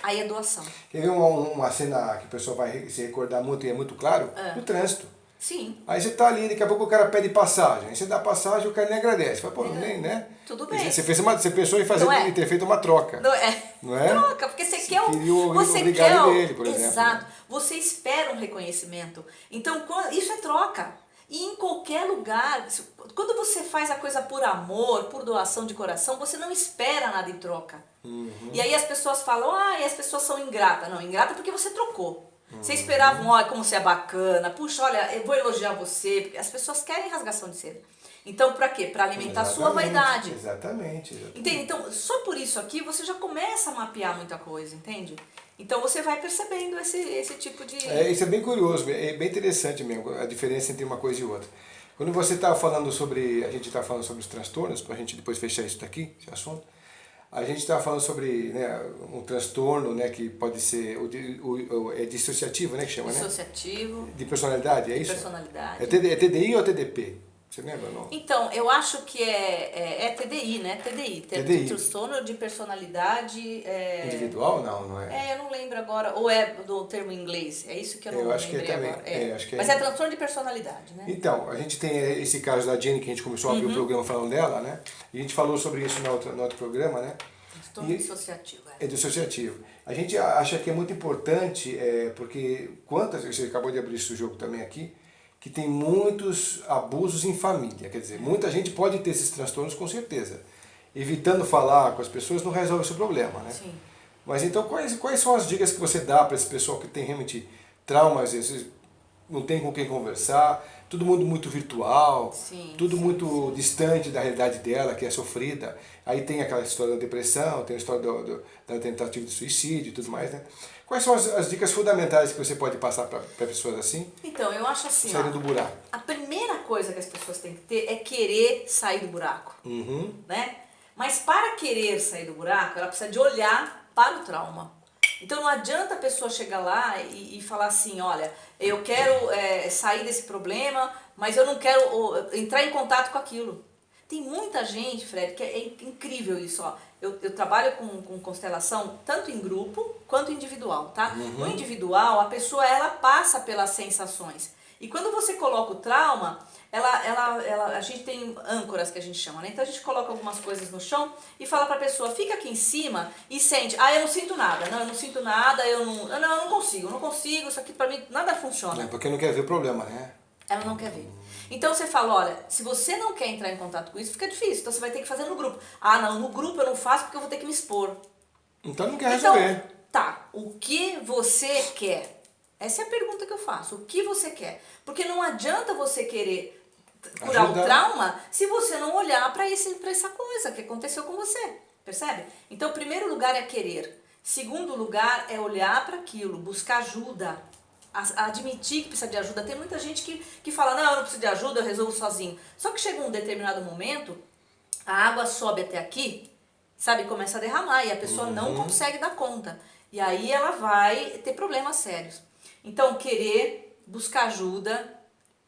Aí é doação. Quer ver uma cena que o pessoal vai se recordar muito e é muito claro? No trânsito. Sim. Aí você tá ali, daqui a pouco o cara pede passagem. Aí você dá passagem, o cara nem agradece. Fala, pô, nem, né? Tudo bem. Você pensou em fazer, em ter feito uma troca. Não é? Não é? Troca, porque você quer você quer dele, por exemplo. Exato. Você espera um reconhecimento. Então, isso é troca. E em qualquer lugar, quando você faz a coisa por amor, por doação de coração, você não espera nada em troca. E aí as pessoas falam, e as pessoas são ingratas. Não, ingrata porque você trocou. Você esperava, olha como você é bacana, puxa, olha, eu vou elogiar você, porque as pessoas querem rasgação de seda. Então, pra quê? Pra alimentar a sua vaidade. Exatamente. Entende? Então, só por isso aqui você já começa a mapear muita coisa, entende? Então você vai percebendo esse tipo de... Isso é bem curioso, é bem interessante mesmo, a diferença entre uma coisa e outra. Quando você está falando sobre, a gente está falando sobre os transtornos, para a gente depois fechar isso daqui, esse assunto, a gente está falando sobre, né, um transtorno, né, que pode ser é dissociativo, né, que chama, dissociativo, né? De personalidade, é isso? Personalidade. É TDI ou TDP? Você lembra ou não? Então, eu acho que é TDI, né? TDI. Transtorno de personalidade... Individual? Não é? Eu não lembro agora. Ou é do termo em inglês? É isso que eu não lembrei que também, agora. Acho que Mas é transtorno de personalidade, né? Então, a gente tem esse caso da Jenny, que a gente começou a abrir o programa falando dela, né? E a gente falou sobre isso no outro programa, né? Transtorno dissociativo. É dissociativo. A gente acha que é muito importante, porque você acabou de abrir esse jogo também aqui, que tem muitos abusos em família. Quer dizer, muita gente pode ter esses transtornos com certeza. Evitando falar com as pessoas não resolve esse problema, né? Sim. Mas então quais são as dicas que você dá para esse pessoal que tem realmente traumas, às vezes não tem com quem conversar, todo mundo muito virtual, tudo muito distante da realidade dela, que é sofrida. Aí tem aquela história da depressão, tem a história da tentativa de suicídio e tudo mais, né? Quais são as dicas fundamentais que você pode passar para pessoas assim? Então, eu acho assim, saírem do buraco. A primeira coisa que as pessoas têm que ter é querer sair do buraco, né? Mas para querer sair do buraco, ela precisa de olhar para o trauma. Então não adianta a pessoa chegar lá e falar assim, olha, eu quero sair desse problema, mas eu não quero entrar em contato com aquilo. Tem muita gente, Fred, que é incrível isso, ó. Eu trabalho com constelação tanto em grupo quanto individual, tá? No individual, a pessoa, ela passa pelas sensações. E quando você coloca o trauma, a gente tem âncoras que a gente chama, né? Então a gente coloca algumas coisas no chão e fala pra pessoa, fica aqui em cima e sente, eu não sinto nada, não, eu não sinto nada, eu não consigo, isso aqui pra mim nada funciona. É porque não quer ver o problema, né? Ela não quer ver. Então você fala, olha, se você não quer entrar em contato com isso, fica difícil, então você vai ter que fazer no grupo. Não, no grupo eu não faço porque eu vou ter que me expor. Então não quer resolver. Então, tá, o que você quer? Essa é a pergunta que eu faço, o que você quer? Porque não adianta você querer curar o trauma se você não olhar para essa coisa que aconteceu com você, percebe? Então, o primeiro lugar é querer. Segundo lugar é olhar para aquilo, buscar ajuda, admitir que precisa de ajuda. Tem muita gente que fala, não, eu não preciso de ajuda, eu resolvo sozinho. Só que chega um determinado momento, a água sobe até aqui, sabe, começa a derramar e a pessoa não consegue dar conta. E aí ela vai ter problemas sérios. Então, querer, buscar ajuda,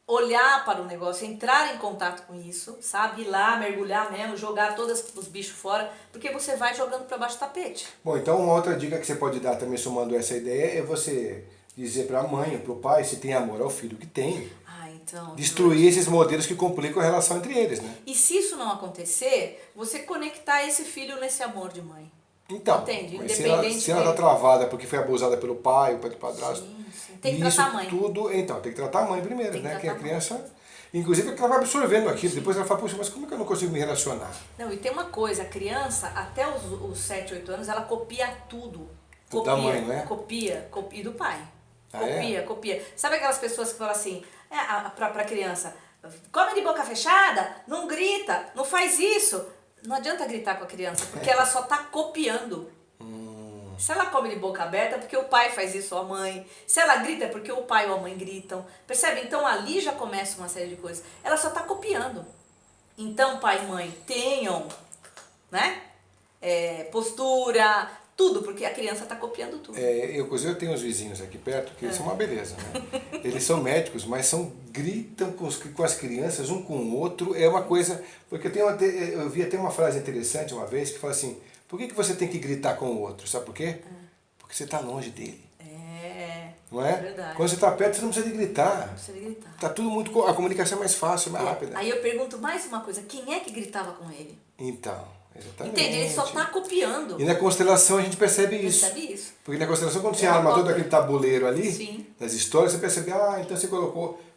olhar para o negócio, entrar em contato com isso, sabe? Ir lá, mergulhar mesmo, jogar todos os bichos fora, porque você vai jogando para baixo do tapete. Bom, então uma outra dica que você pode dar também, somando essa ideia, é você dizer para a mãe, para o pai, se tem amor ao filho que tem. Então, destruir esses modelos que complicam a relação entre eles, né? E se isso não acontecer, você conectar esse filho nesse amor de mãe. Então, entende? Independente se ela está travada porque foi abusada pelo pai, o pai do padrasto. Sim. Tem que tratar a mãe. Então, tem que tratar a mãe primeiro, né? Que a criança, inclusive, ela vai absorvendo aquilo. Depois ela fala, puxa, mas como é que eu não consigo me relacionar? Não, e tem uma coisa, a criança, até os 7, 8 anos, ela copia tudo. Da mãe, não é? Copia e do pai. Copia. Sabe aquelas pessoas que falam assim, pra criança, come de boca fechada, não grita, não faz isso. Não adianta gritar com a criança, porque ela só tá copiando. Se ela come de boca aberta é porque o pai faz isso ou a mãe. Se ela grita é porque o pai ou a mãe gritam. Percebe? Então ali já começa uma série de coisas. Ela só está copiando. Então pai e mãe tenham, né? Postura, tudo, porque a criança está copiando tudo. Inclusive eu tenho uns vizinhos aqui perto que eles são uma beleza, né? Eles são médicos, mas gritam com as crianças, um com o outro. É uma coisa... Porque eu vi até uma frase interessante uma vez que fala assim, por que você tem que gritar com o outro? Sabe por quê? Porque você está longe dele. Não é é? verdade. Quando você está perto, você não precisa de gritar. Não precisa de gritar. Tá tudo muito, a comunicação é mais fácil, mais rápida. Aí eu pergunto mais uma coisa, quem é que gritava com ele? Então, exatamente. Entende? Ele só está copiando. E na constelação a gente percebe isso. Percebe isso. Porque na constelação, quando você arma todo aquele tabuleiro ali, Sim. das histórias, você percebe, então você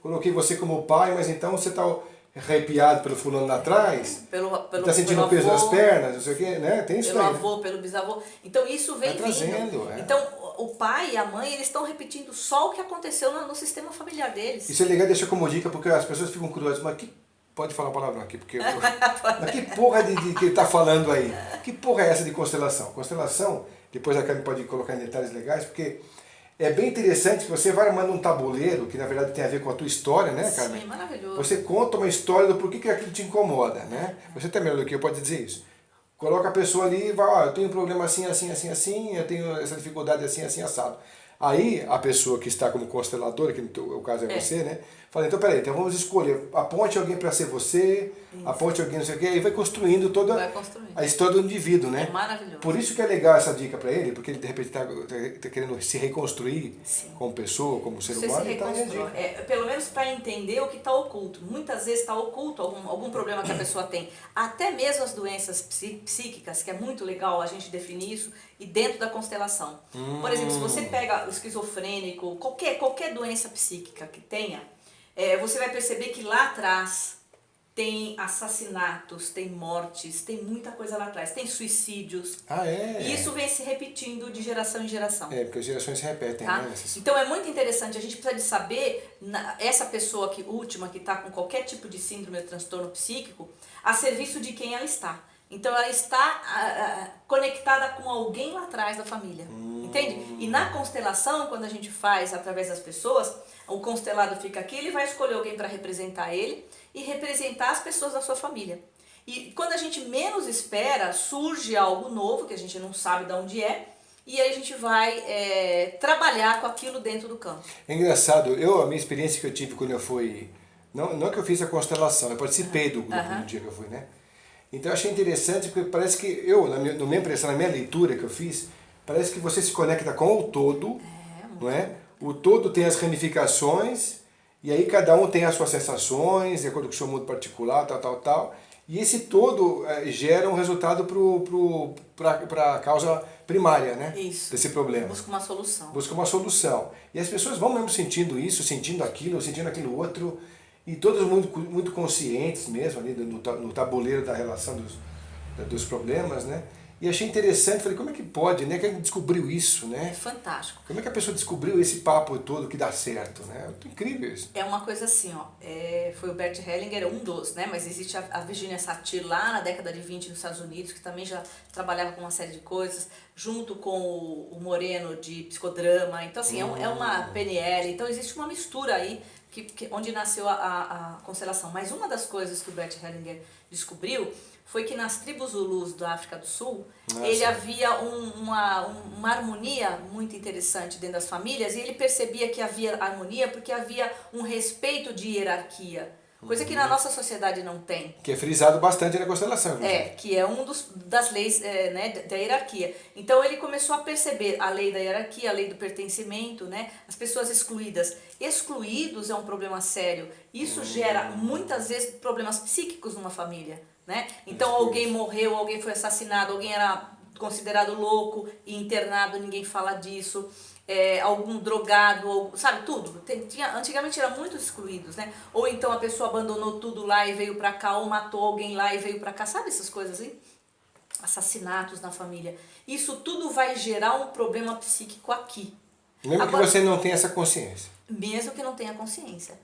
coloquei você como pai, mas então você está arrepiado pelo fulano lá atrás, está sentindo o peso das pernas, não sei o quê, né? Tem isso pelo aí, avô, pelo bisavô. Então isso vem vindo. Então o pai e a mãe, eles estão repetindo só o que aconteceu no sistema familiar deles. Isso é legal, deixa como dica, porque as pessoas ficam curiosas, mas pode falar a palavra aqui, porque mas que porra de que ele está falando aí? Que porra é essa de constelação? Constelação, depois a Carmen pode colocar em detalhes legais, porque é bem interessante que você vai armando um tabuleiro, que na verdade tem a ver com a tua história, né, Carmen? Sim, maravilhoso. Você conta uma história do porquê que aquilo te incomoda, né? Você tá melhor do que eu, pode dizer isso. Coloca a pessoa ali e vai, eu tenho um problema assim, assim, assim, assim, eu tenho essa dificuldade assim, assim, assado. Aí a pessoa que está como consteladora, que no caso é você, né? Fala, então peraí, então vamos escolher, aponte alguém para ser você, aponte alguém não sei o quê, e vai construindo toda a história do indivíduo, né? É maravilhoso. Por isso que é legal essa dica para ele, porque ele de repente está querendo se reconstruir como pessoa, como ser humano. Você se reconstrói. Pelo menos para entender o que está oculto. Muitas vezes está oculto algum problema que a pessoa tem. Até mesmo as doenças psíquicas, que é muito legal a gente definir isso, e dentro da constelação. Por exemplo, se você pega o esquizofrênico, qualquer doença psíquica que tenha, você vai perceber que lá atrás tem assassinatos, tem mortes, tem muita coisa lá atrás, tem suicídios. E isso vem se repetindo de geração em geração. Porque as gerações se repetem, tá? né? Então é muito interessante, a gente precisa de saber, essa pessoa última que está com qualquer tipo de síndrome ou transtorno psíquico, a serviço de quem ela está. Então ela está conectada com alguém lá atrás da família, entende? E na constelação, quando a gente faz através das pessoas, o constelado fica aqui, ele vai escolher alguém para representar ele e representar as pessoas da sua família. E quando a gente menos espera, surge algo novo, que a gente não sabe de onde é, e aí a gente vai trabalhar com aquilo dentro do campo. É engraçado, a minha experiência que eu tive quando eu fui, não que eu fiz a constelação, eu participei do grupo no dia que eu fui, né? Então eu achei interessante, porque parece que na minha impressão, na minha leitura que eu fiz, parece que você se conecta com o todo, não é? O todo tem as ramificações, e aí cada um tem as suas sensações, de acordo com o seu mundo particular, tal. E esse todo gera um resultado para a causa primária, né? Isso. Desse problema. Busca uma solução. Busca uma solução. E as pessoas vão mesmo sentindo isso, sentindo aquilo outro, e todos muito conscientes mesmo ali no tabuleiro da relação dos problemas, né? E achei interessante, falei, como é que pode, né? Quem descobriu isso, né? É fantástico. Como é que a pessoa descobriu esse papo todo que dá certo, né? É incrível isso. É uma coisa assim, ó, foi o Bert Hellinger, um dos, né? Mas existe a Virginia Satir lá na década de 20 nos Estados Unidos, que também já trabalhava com uma série de coisas, junto com o Moreno de psicodrama. Então, assim, é uma PNL, então existe uma mistura aí, onde nasceu a constelação. Mas uma das coisas que o Bert Hellinger descobriu foi que nas tribos Zulus da África do Sul, havia uma harmonia muito interessante dentro das famílias, e ele percebia que havia harmonia porque havia um respeito de hierarquia, coisa que na nossa sociedade não tem. Que é frisado bastante na constelação. Que é das leis né, da hierarquia. Então ele começou a perceber a lei da hierarquia, a lei do pertencimento, né, as pessoas excluídas. Excluídos é um problema sério. Isso gera muitas vezes problemas psíquicos numa família. Né? Então alguém morreu, alguém foi assassinado, alguém era considerado louco e internado, ninguém fala disso, algum drogado, sabe, tudo. Antigamente eram muito excluídos, né? Ou então a pessoa abandonou tudo lá e veio pra cá, ou matou alguém lá e veio pra cá, sabe essas coisas assim? Assassinatos na família. Isso tudo vai gerar um problema psíquico aqui. Mesmo que você não tenha essa consciência. Mesmo que não tenha consciência.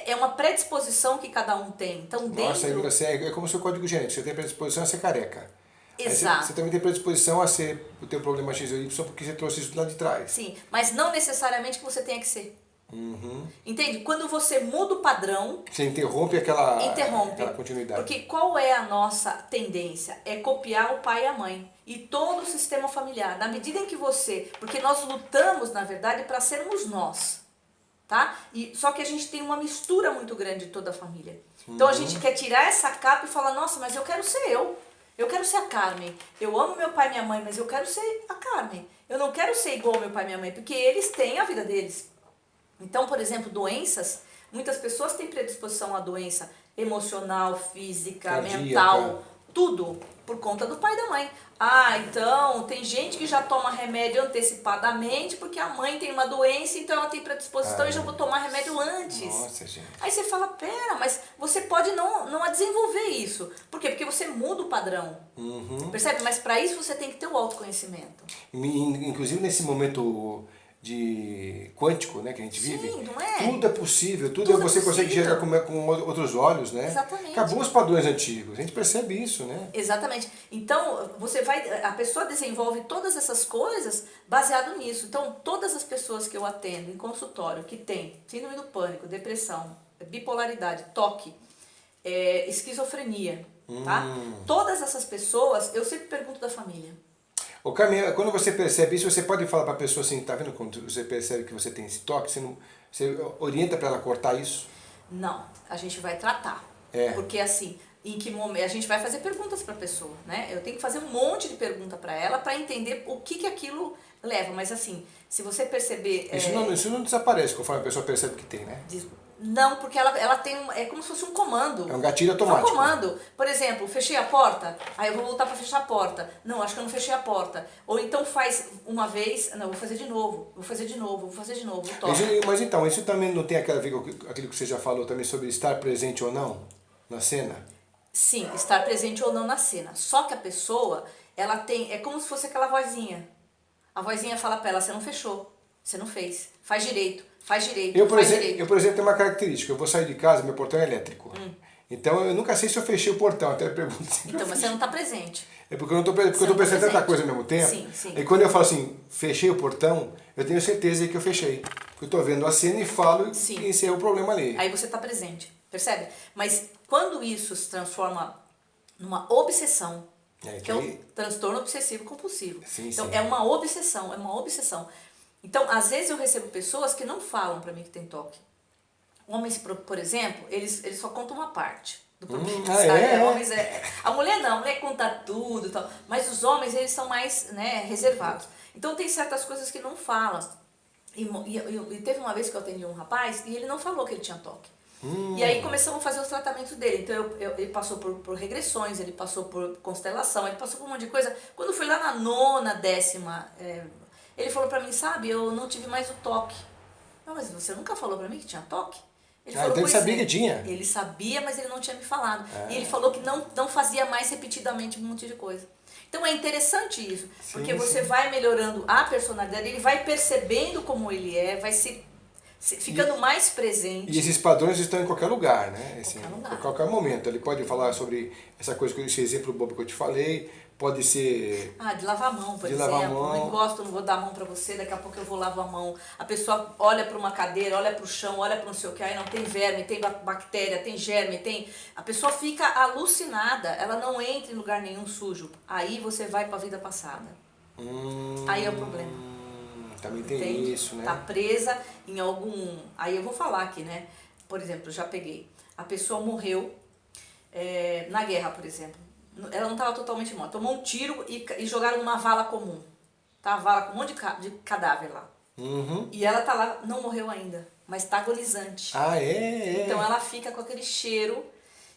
É uma predisposição que cada um tem. Então, Nossa, é como o seu código genético. Você tem predisposição a ser careca. Exato. Você também tem predisposição a ter um problema X ou Y porque você trouxe isso lá de trás. Sim, mas não necessariamente que você tenha que ser. Entende? Quando você muda o padrão... Você interrompe aquela continuidade. Porque qual é a nossa tendência? É copiar o pai e a mãe. E todo o sistema familiar. Na medida em que você... Porque nós lutamos, na verdade, para sermos nós. Tá? Só que a gente tem uma mistura muito grande de toda a família. Então a gente quer tirar essa capa e falar, nossa, mas eu quero ser eu. Eu quero ser a Carmen. Eu amo meu pai e minha mãe, mas eu quero ser a Carmen. Eu não quero ser igual ao meu pai e minha mãe, porque eles têm a vida deles. Então, por exemplo, doenças, muitas pessoas têm predisposição à doença emocional, física, Cardíaca. mental, tudo por conta do pai e da mãe. Ah, então tem gente que já toma remédio antecipadamente porque a mãe tem uma doença, então ela tem predisposição e já vou tomar remédio antes. Nossa, gente. Aí você fala, pera, mas você pode não desenvolver isso. Por quê? Porque você muda o padrão. Percebe? Mas para isso você tem que ter o autoconhecimento. Inclusive nesse momento de quântico, né, que a gente Sim, vive, não é? tudo é possível, Tudo é você consegue possível. enxergar com outros olhos, né? Exatamente. Acabou os padrões antigos, a gente percebe isso, né? Exatamente. Então, a pessoa desenvolve todas essas coisas baseado nisso. Então, todas as pessoas que eu atendo em consultório que tem síndrome do pânico, depressão, bipolaridade, toque, esquizofrenia, tá? Todas essas pessoas, eu sempre pergunto da família. O caminho, quando você percebe isso, você pode falar para a pessoa assim, tá vendo quando você percebe que você tem esse toque, você orienta para ela cortar isso? Não, a gente vai tratar. Porque assim, em que momento a gente vai fazer perguntas para a pessoa, né? Eu tenho que fazer um monte de pergunta para ela para entender o que aquilo leva. Mas assim, se você perceber... Isso não desaparece conforme a pessoa percebe que tem, né? Não, porque ela tem é como se fosse um comando. É um gatilho automático. É um comando. Por exemplo, fechei a porta, aí eu vou voltar para fechar a porta. Não, acho que eu não fechei a porta. Ou então faz uma vez, não, vou fazer de novo, vou fazer de novo, vou fazer de novo, toca. Mas então, isso também não tem a ver com aquilo que você já falou também sobre estar presente ou não na cena? Sim, estar presente ou não na cena. Só que a pessoa, ela tem, é como se fosse aquela vozinha. A vozinha fala para ela, você não fechou, você não fez, faz direito. Faz direito, eu, por exemplo, tenho uma característica. Eu vou sair de casa, meu portão é elétrico. Então, eu nunca sei se eu fechei o portão. Até pergunto se então, mas você não está presente. É porque eu não estou pensando em tanta coisa ao mesmo tempo. Sim, sim. E quando eu falo assim, fechei o portão, eu tenho certeza que eu fechei. Porque eu estou vendo a cena e falo e encerro o problema ali. Aí você está presente, percebe? Mas quando isso se transforma numa obsessão, que é o transtorno obsessivo compulsivo. Então, é uma obsessão, Então, às vezes eu recebo pessoas que não falam pra mim que tem toque. Homens, por exemplo, eles só contam uma parte do problema. Homens a mulher não, a mulher conta tudo e tal. Mas os homens, eles são mais, né, reservados. Então tem certas coisas que não falam. E teve uma vez que eu atendi um rapaz e ele não falou que ele tinha toque. E aí começamos a fazer os tratamentos dele. Então ele passou por regressões, ele passou por constelação, ele passou por um monte de coisa. Quando foi lá na 9ª, 10ª... ele falou pra mim, sabe, eu não tive mais o toque. Não, mas você nunca falou pra mim que tinha toque? Ele falou, então ele sabia que tinha? Ele sabia, mas ele não tinha me falado. E ele falou que não fazia mais repetidamente um monte de coisa. Então é interessante isso, porque você vai melhorando a personalidade, ele vai percebendo como ele é, vai ficando mais presente. E esses padrões estão em qualquer lugar, né? Qualquer lugar. Em qualquer momento. Ele pode falar sobre essa coisa, esse exemplo bobo que eu te falei, pode ser... de lavar a mão, por exemplo. Não encosto, não vou dar a mão pra você, daqui a pouco eu vou lavar a mão. A pessoa olha pra uma cadeira, olha pro chão, olha pra não sei o que, aí não tem verme, tem bactéria, tem germe, tem... A pessoa fica alucinada, ela não entra em lugar nenhum sujo. Aí você vai pra vida passada. Aí é o problema. Também tem isso, né? Tá presa em algum... Aí eu vou falar aqui, né? Por exemplo, já peguei. A pessoa morreu na guerra, por exemplo. Ela não estava totalmente morta. Tomou um tiro e jogaram numa vala comum. Tá? Uma vala com um monte de cadáver lá. E ela tá lá, não morreu ainda, mas tá agonizante. Então ela fica com aquele cheiro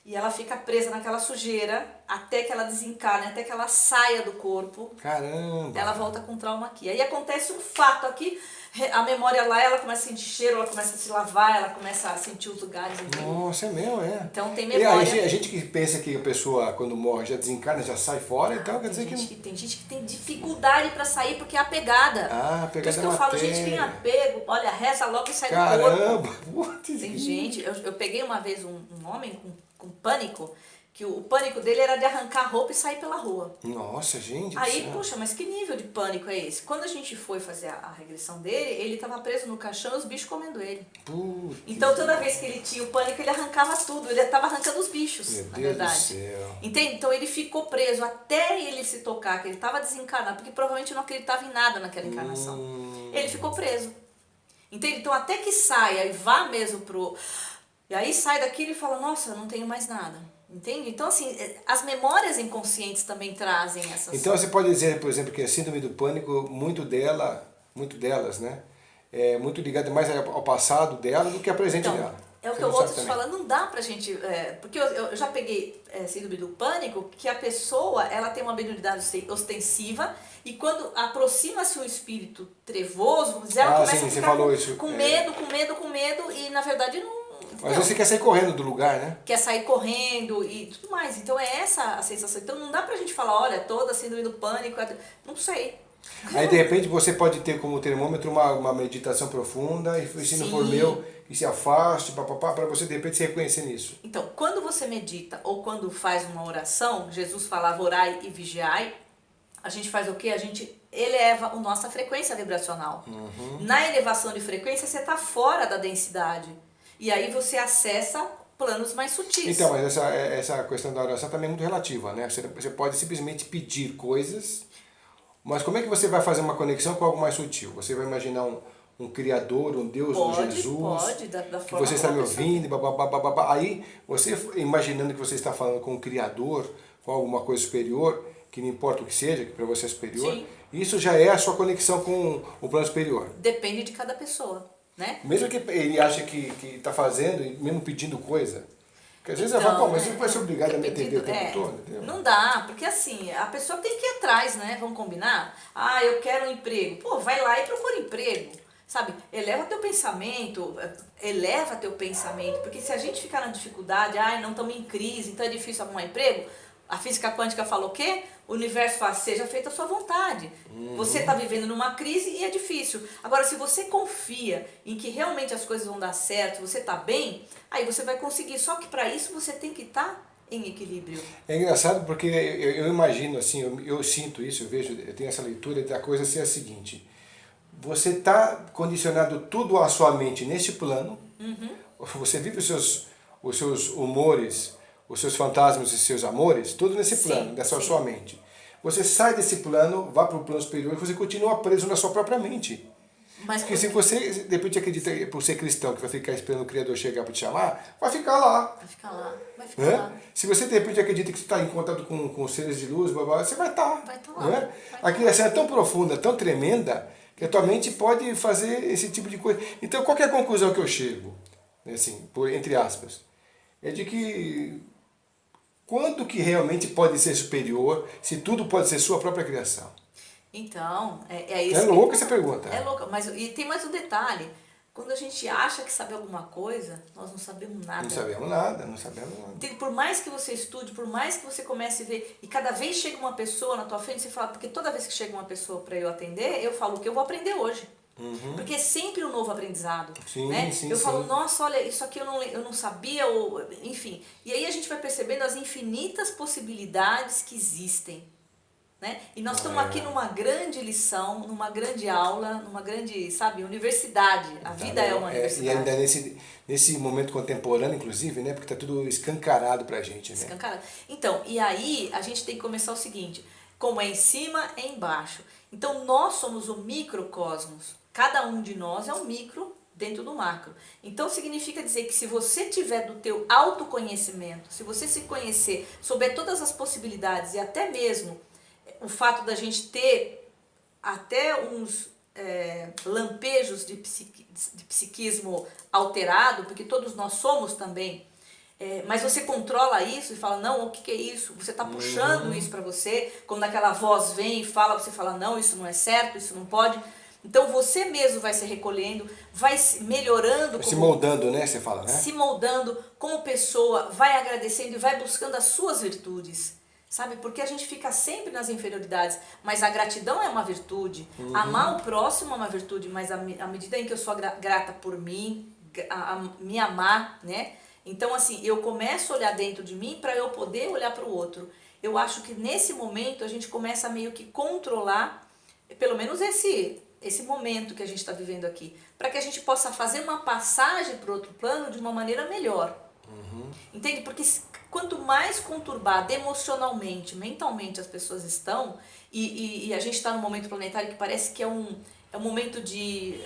e ela fica presa naquela sujeira até que ela desencarne, até que ela saia do corpo. Caramba! Ela volta com trauma aqui. Aí acontece um fato aqui, a memória lá, ela começa a sentir cheiro, ela começa a se lavar, ela começa a sentir os lugares. Nossa, é mesmo, Então tem memória. E a gente que pensa que a pessoa, quando morre, já desencarna, já sai fora, então quer dizer que... Tem gente que tem dificuldade pra sair porque é apegada. Apegada. Por isso que eu falo, gente que tem apego, olha, reza logo e sai do corpo. Caramba! Tem gente, eu peguei uma vez um homem com pânico, que o pânico dele era de arrancar a roupa e sair pela rua. Nossa, gente. Aí, puxa, mas que nível de pânico é esse? Quando a gente foi fazer a regressão dele, ele estava preso no caixão e os bichos comendo ele. Putz. Então toda vez que ele tinha o pânico, ele arrancava tudo, ele estava arrancando os bichos, Meu na Deus verdade. do céu. Entende? Então ele ficou preso até ele se tocar, que ele estava desencarnado, porque provavelmente não acreditava em nada naquela encarnação. Ele ficou preso. Entende? Então até que saia e vá mesmo pro... E aí sai daquilo e fala, nossa, eu não tenho mais nada. Entende? Então, assim, as memórias inconscientes também trazem essas... Então você pode dizer, por exemplo, que a síndrome do pânico, muito delas, né? É muito ligada mais ao passado dela do que ao presente então, dela. É o Você que eu não vou sabe te também. falar, não dá pra gente... porque eu já peguei síndrome do pânico, que a pessoa, ela tem uma habilidade ostensiva, e quando aproxima-se um espírito trevoso, vamos dizer, ela começa sim, a você ficar falou isso. com medo, e na verdade não... Às vezes você quer sair correndo do lugar, né? Quer sair correndo e tudo mais. Então é essa a sensação. Então não dá pra gente falar, olha, toda síndrome do pânico, não sei. Aí de repente você pode ter como termômetro uma meditação profunda, e se não for meu, que se afaste, para você de repente se reconhecer nisso. Então, quando você medita ou quando faz uma oração, Jesus falava orai e vigiai, a gente faz o quê? A gente eleva a nossa frequência vibracional. Na elevação de frequência, você está fora da densidade. E aí você acessa planos mais sutis. Então, mas essa questão da oração também é muito relativa, né? Você pode simplesmente pedir coisas, mas como é que você vai fazer uma conexão com algo mais sutil? Você vai imaginar um Criador, um Deus, um Jesus, pode, da que forma você está me como a pessoa ouvindo, babá. Aí, você imaginando que você está falando com um Criador, com alguma coisa superior, que não importa o que seja, que para você é superior, Sim. isso já é a sua conexão com o plano superior. Depende de cada pessoa, né? Mesmo que ele ache que está fazendo, e mesmo pedindo coisa. Porque às vezes Então, eu falo, pô, mas você vai ser obrigado a me atender o dependendo- tempo todo, entendeu? Não dá, porque assim, a pessoa tem que ir atrás, né? Vamos combinar? Ah, eu quero um emprego. Pô, vai lá e procura emprego. Sabe? Eleva teu pensamento, porque se a gente ficar na dificuldade, não estamos em crise, então é difícil arrumar emprego, a física quântica falou o quê? O universo fala, seja feita a sua vontade. Você está vivendo numa crise e é difícil. Agora, se você confia em que realmente as coisas vão dar certo, você está bem, aí você vai conseguir. Só que para isso você tem que estar em equilíbrio. É engraçado porque eu imagino assim, eu sinto isso, eu tenho essa leitura da coisa ser a seguinte: você está condicionado tudo à sua mente neste plano, você vive os seus humores, os seus fantasmas e seus amores, tudo nesse plano, dessa sua mente. Você sai desse plano, vai para o plano superior e você continua preso na sua própria mente. Porque se você, de repente, acredita, por ser cristão, que vai ficar esperando o Criador chegar para te chamar, vai ficar lá. Vai ficar lá, vai ficar lá. Se você, de repente, acredita que você está em contato com seres de luz, você vai estar. Vai estar lá. Né? A criação é tão profunda, tão tremenda, que a tua mente pode fazer esse tipo de coisa. Então, qual que é a conclusão que eu chego, assim, entre aspas, é de que quando que realmente pode ser superior, se tudo pode ser sua própria criação? Então, é isso. É louca essa pergunta. É louca, mas e tem mais um detalhe. Quando a gente acha que sabe alguma coisa, nós não sabemos nada. Não sabemos nada. Entende? Por mais que você estude, por mais que você comece a ver, e cada vez chega uma pessoa na tua frente, você fala, porque toda vez que chega uma pessoa para eu atender, eu falo o que eu vou aprender hoje. Porque é sempre um novo aprendizado. Sim, né? sim, eu falo, sim. nossa, olha, isso aqui eu não sabia, ou, enfim. E aí a gente vai percebendo as infinitas possibilidades que existem. Né? E nós estamos aqui numa grande lição, numa grande aula, numa grande, universidade. A vida é uma universidade. E ainda nesse momento contemporâneo, inclusive, né? Porque está tudo escancarado pra gente. Né? Escancarado. Então, e aí a gente tem que começar o seguinte, como é em cima, é embaixo. Então nós somos o microcosmos. Cada um de nós é um micro dentro do macro. Então significa dizer que se você tiver do teu autoconhecimento, se você se conhecer, souber todas as possibilidades e até mesmo o fato da gente ter até uns lampejos de psiquismo alterado, porque todos nós somos também, mas você controla isso e fala, não, o que é isso? Você está puxando isso para você, quando aquela voz vem e fala, você fala, não, isso não é certo, isso não pode. Então você mesmo vai se recolhendo, vai se melhorando. Se moldando, né? Você fala, né? Se moldando como pessoa, vai agradecendo e vai buscando as suas virtudes. Sabe? Porque a gente fica sempre nas inferioridades, mas a gratidão é uma virtude. Amar o próximo é uma virtude, mas à medida em que eu sou grata por mim, a me amar, né? Então, assim, eu começo a olhar dentro de mim para eu poder olhar para o outro. Eu acho que nesse momento a gente começa a meio que controlar, pelo menos esse momento que a gente está vivendo aqui, para que a gente possa fazer uma passagem para o outro plano de uma maneira melhor. Entende? Porque quanto mais conturbada emocionalmente, mentalmente as pessoas estão, e a gente está num momento planetário que parece que é um momento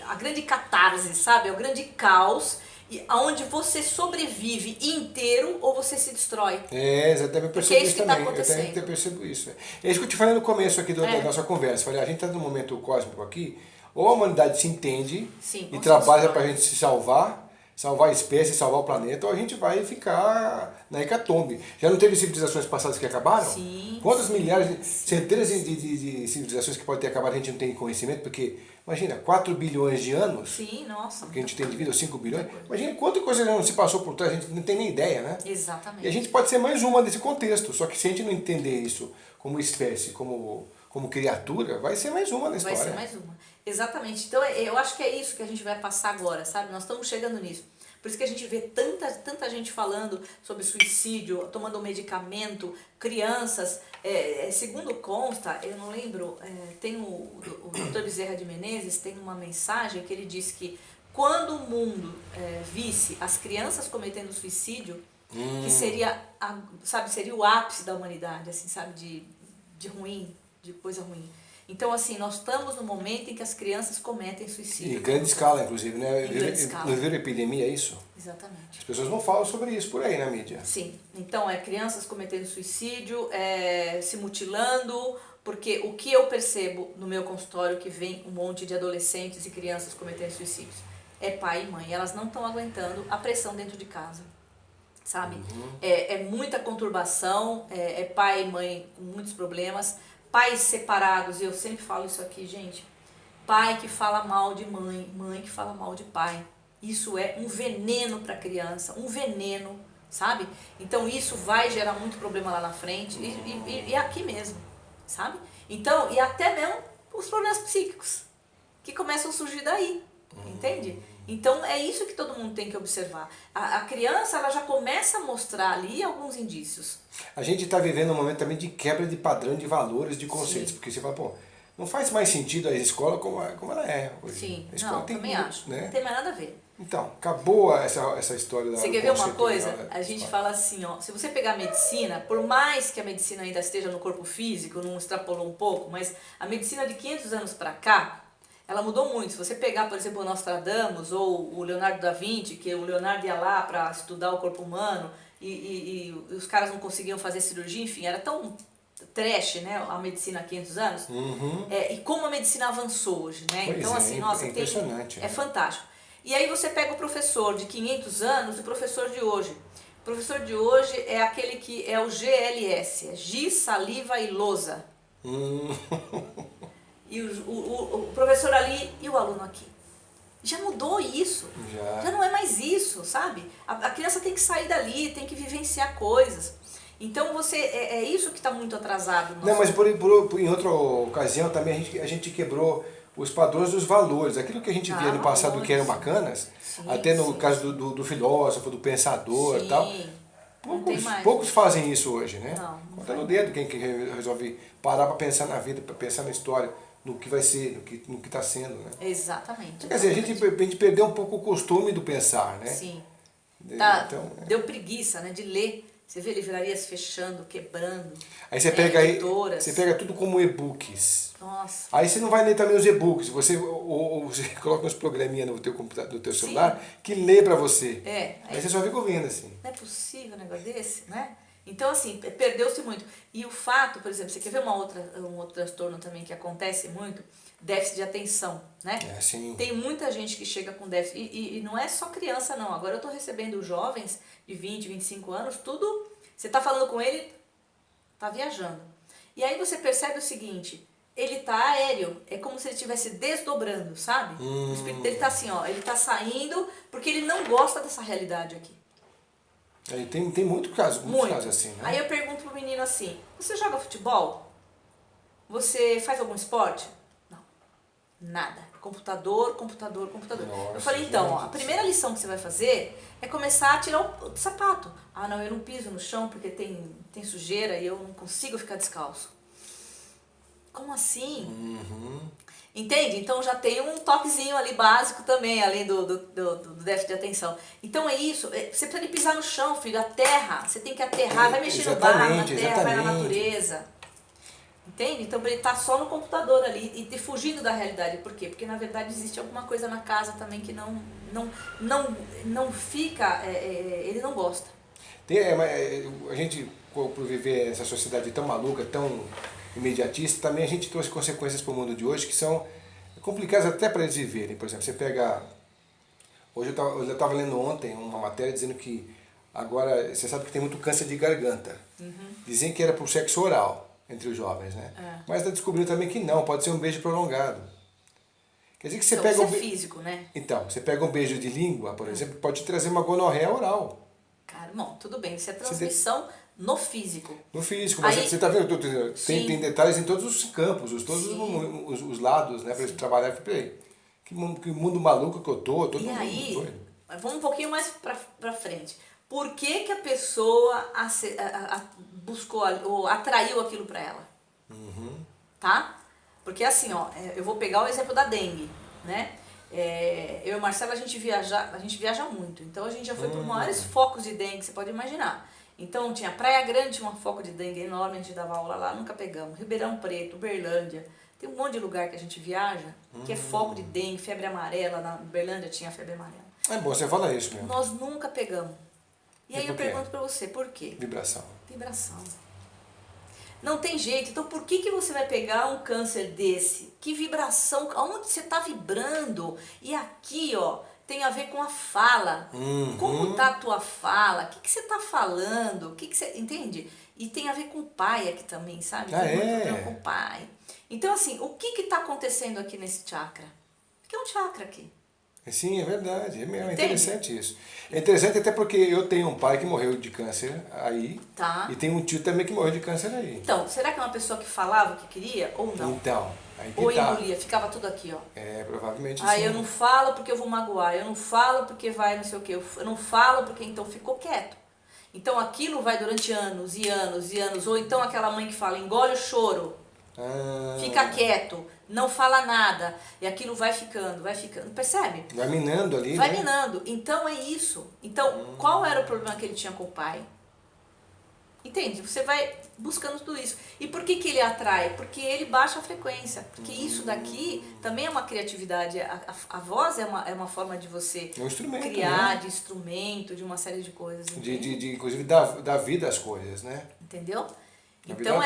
a grande catarse, sabe? É o grande caos. e aonde você sobrevive inteiro ou você se destrói. Exatamente, eu percebo isso também. Tá Eu também percebo isso. É isso que eu te falei no começo aqui da nossa conversa. Falei, a gente está num momento cósmico aqui, ou a humanidade se entende e trabalha para a gente se salvar a espécie, salvar o planeta, ou a gente vai ficar na hecatombe. Já não teve civilizações passadas que acabaram? Sim. Quantas milhares, centenas de civilizações que podem ter acabado, a gente não tem conhecimento, porque, imagina, 4 bilhões de anos, sim, nossa, que a gente tem de vida, 5 bilhões, imagina quanta coisa não se passou por trás, a gente não tem nem ideia, né? Exatamente. E a gente pode ser mais uma desse contexto, só que se a gente não entender isso como espécie, como criatura, vai ser mais uma na história. Vai ser mais uma. Exatamente. Então eu acho que é isso que a gente vai passar agora, sabe? Nós estamos chegando nisso. Por isso que a gente vê tanta gente falando sobre suicídio, tomando medicamento, crianças. Segundo consta, eu não lembro, tem o Dr. Bezerra de Menezes, tem uma mensagem que ele diz que quando o mundo visse as crianças cometendo suicídio, que seria, seria o ápice da humanidade, assim, sabe, de ruim, de coisa ruim. Então, assim, nós estamos no momento em que as crianças cometem suicídio. Em grande escala, inclusive, né? Em grande escala. Não viram epidemia, é isso? Exatamente. As pessoas não falam sobre isso por aí na mídia. Sim. Então, crianças cometendo suicídio, se mutilando, porque o que eu percebo no meu consultório que vem um monte de adolescentes e crianças cometendo suicídios é pai e mãe. Elas não estão aguentando a pressão dentro de casa, sabe? É muita conturbação, é pai e mãe com muitos problemas. Pais separados, eu sempre falo isso aqui, gente. Pai que fala mal de mãe, mãe que fala mal de pai. Isso é um veneno para a criança, um veneno, sabe? Então isso vai gerar muito problema lá na frente e aqui mesmo, sabe? Então, e até mesmo os problemas psíquicos que começam a surgir daí, entende? Então é isso que todo mundo tem que observar. A criança, ela já começa a mostrar ali alguns indícios. A gente está vivendo um momento também de quebra de padrão de valores, de conceitos. Sim. Porque você fala, pô, não faz mais sentido a escola como ela é hoje. Sim, a escola também acho. Né? Não tem mais nada a ver. Então, acabou essa história da... Você quer ver uma coisa? A gente fala assim, ó, se você pegar a medicina, por mais que a medicina ainda esteja no corpo físico, não extrapolou um pouco, mas a medicina de 500 anos para cá, ela mudou muito. Se você pegar, por exemplo, o Nostradamus ou o Leonardo da Vinci, que o Leonardo ia lá para estudar o corpo humano e os caras não conseguiam fazer cirurgia, enfim, era tão trash, né, a medicina há 500 anos. E como a medicina avançou hoje, né? Pois então, assim, nossa, é impressionante. É fantástico. E aí você pega o professor de 500 anos e o professor de hoje. O professor de hoje é aquele que é o GLS, giz, saliva e lousa. E o professor ali e o aluno aqui. Já mudou isso. Já não é mais isso, sabe? A criança tem que sair dali, tem que vivenciar coisas. Então é isso que está muito atrasado. Não, mas em outra ocasião também a gente quebrou os padrões dos valores. Aquilo que a gente via no passado que eram bacanas, até no caso do filósofo, do pensador e tal. Poucos fazem isso hoje, né? Conta no dedo quem resolve parar para pensar na vida, para pensar na história, no que vai ser, no que está sendo, né? Exatamente. Quer dizer, a gente perdeu um pouco o costume do pensar, né? Sim. Então, deu preguiça, né, de ler. Você vê livrarias fechando, quebrando. Aí você pega tudo como e-books. Nossa. Aí você não vai ler também os e-books. Você coloca uns programinhas no teu computador, no teu celular, que lê pra você. Aí você só fica ouvindo assim. Não é possível um negócio desse, né? Então, assim, perdeu-se muito. E o fato, por exemplo, você quer ver um outro transtorno também que acontece muito? Déficit de atenção, né? Sim. Tem muita gente que chega com déficit, e não é só criança não, agora eu estou recebendo jovens de 20, 25 anos, tudo, você está falando com ele, está viajando. E aí você percebe o seguinte, ele está aéreo, é como se ele estivesse desdobrando, sabe? O espírito dele está assim, ó, ele está saindo porque ele não gosta dessa realidade aqui. Aí tem muitos casos assim, né? Aí eu pergunto pro menino assim, você joga futebol? Você faz algum esporte? Nada. Computador. Nossa, eu falei, então, ó, a primeira lição que você vai fazer é começar a tirar o sapato. Ah, não, eu não piso no chão porque tem sujeira e eu não consigo ficar descalço. Como assim? Entende? Então já tem um toquezinho ali básico também, além do déficit de atenção. Então é isso, você precisa de pisar no chão, filho, a terra, você tem que aterrar, vai mexer no barro, na terra, vai na natureza. Entende? Então ele está só no computador ali e fugindo da realidade. Por quê? Porque na verdade existe alguma coisa na casa também que não fica, ele não gosta. A gente, por viver essa sociedade tão maluca, tão imediatista, também a gente trouxe consequências para o mundo de hoje que são complicadas até para eles viverem. Por exemplo, você pega... Hoje eu estava lendo ontem uma matéria dizendo que agora, você sabe que tem muito câncer de garganta. Dizem que era por sexo oral entre os jovens, né? Mas está descobrindo também que não, pode ser um beijo prolongado. Quer dizer que você então, pega isso é físico, né? Então, você pega um beijo de língua, por exemplo, pode te trazer uma gonorreia oral. Cara, bom, tudo bem, isso é transmissão no físico. No físico, mas você está vendo, tem detalhes em todos os campos, todos os lados, né, para eles trabalhar. Que mundo maluco que eu tô, todo mundo doido. Vamos um pouquinho mais pra frente. Por que a pessoa buscou ou atraiu aquilo para ela? Tá? Porque assim, ó, eu vou pegar o exemplo da dengue, né? Eu e o Marcelo, a gente viaja muito. Então a gente já foi por maiores focos de dengue que você pode imaginar. Então tinha Praia Grande, tinha um foco de dengue enorme, a gente dava aula lá, nunca pegamos. Ribeirão Preto, Uberlândia. Tem um monte de lugar que a gente viaja, que é foco de dengue, febre amarela. Na Uberlândia tinha febre amarela. É bom você falar isso mesmo. Nós nunca pegamos. E aí eu pergunto pra você, por quê? Vibração. Vibração. Não tem jeito. Então por que você vai pegar um câncer desse? Que vibração? Aonde você está vibrando? E aqui, ó, tem a ver com a fala. Como tá a tua fala? O que você está falando? O que você... Entende? E tem a ver com o pai aqui também, sabe? Tem muito problema com o pai. Então assim, o que está acontecendo aqui nesse chakra? O que é um chakra aqui? Sim, é verdade, é mesmo, é interessante isso. É interessante até porque eu tenho um pai que morreu de câncer aí, e tem um tio também que morreu de câncer aí. Então, será que é uma pessoa que falava o que queria ou não? Então, aí que ou tá. engolia, ficava tudo aqui, ó. Provavelmente sim. Aí eu não falo porque eu vou magoar, eu não falo porque vai não sei o que, eu não falo porque então ficou quieto. Então aquilo vai durante anos e anos e anos, ou então aquela mãe que fala, engole o choro, fica quieto, não fala nada, e aquilo vai ficando, percebe? Vai minando ali, vai minando, então é isso. Então, qual era o problema que ele tinha com o pai? Entende? Você vai buscando tudo isso. E por que ele atrai? Porque ele baixa a frequência. Porque isso daqui também é uma criatividade. A voz é uma forma de você criar, né? de instrumento, de uma série de coisas. Inclusive, dar vida às coisas, né? Entendeu? Então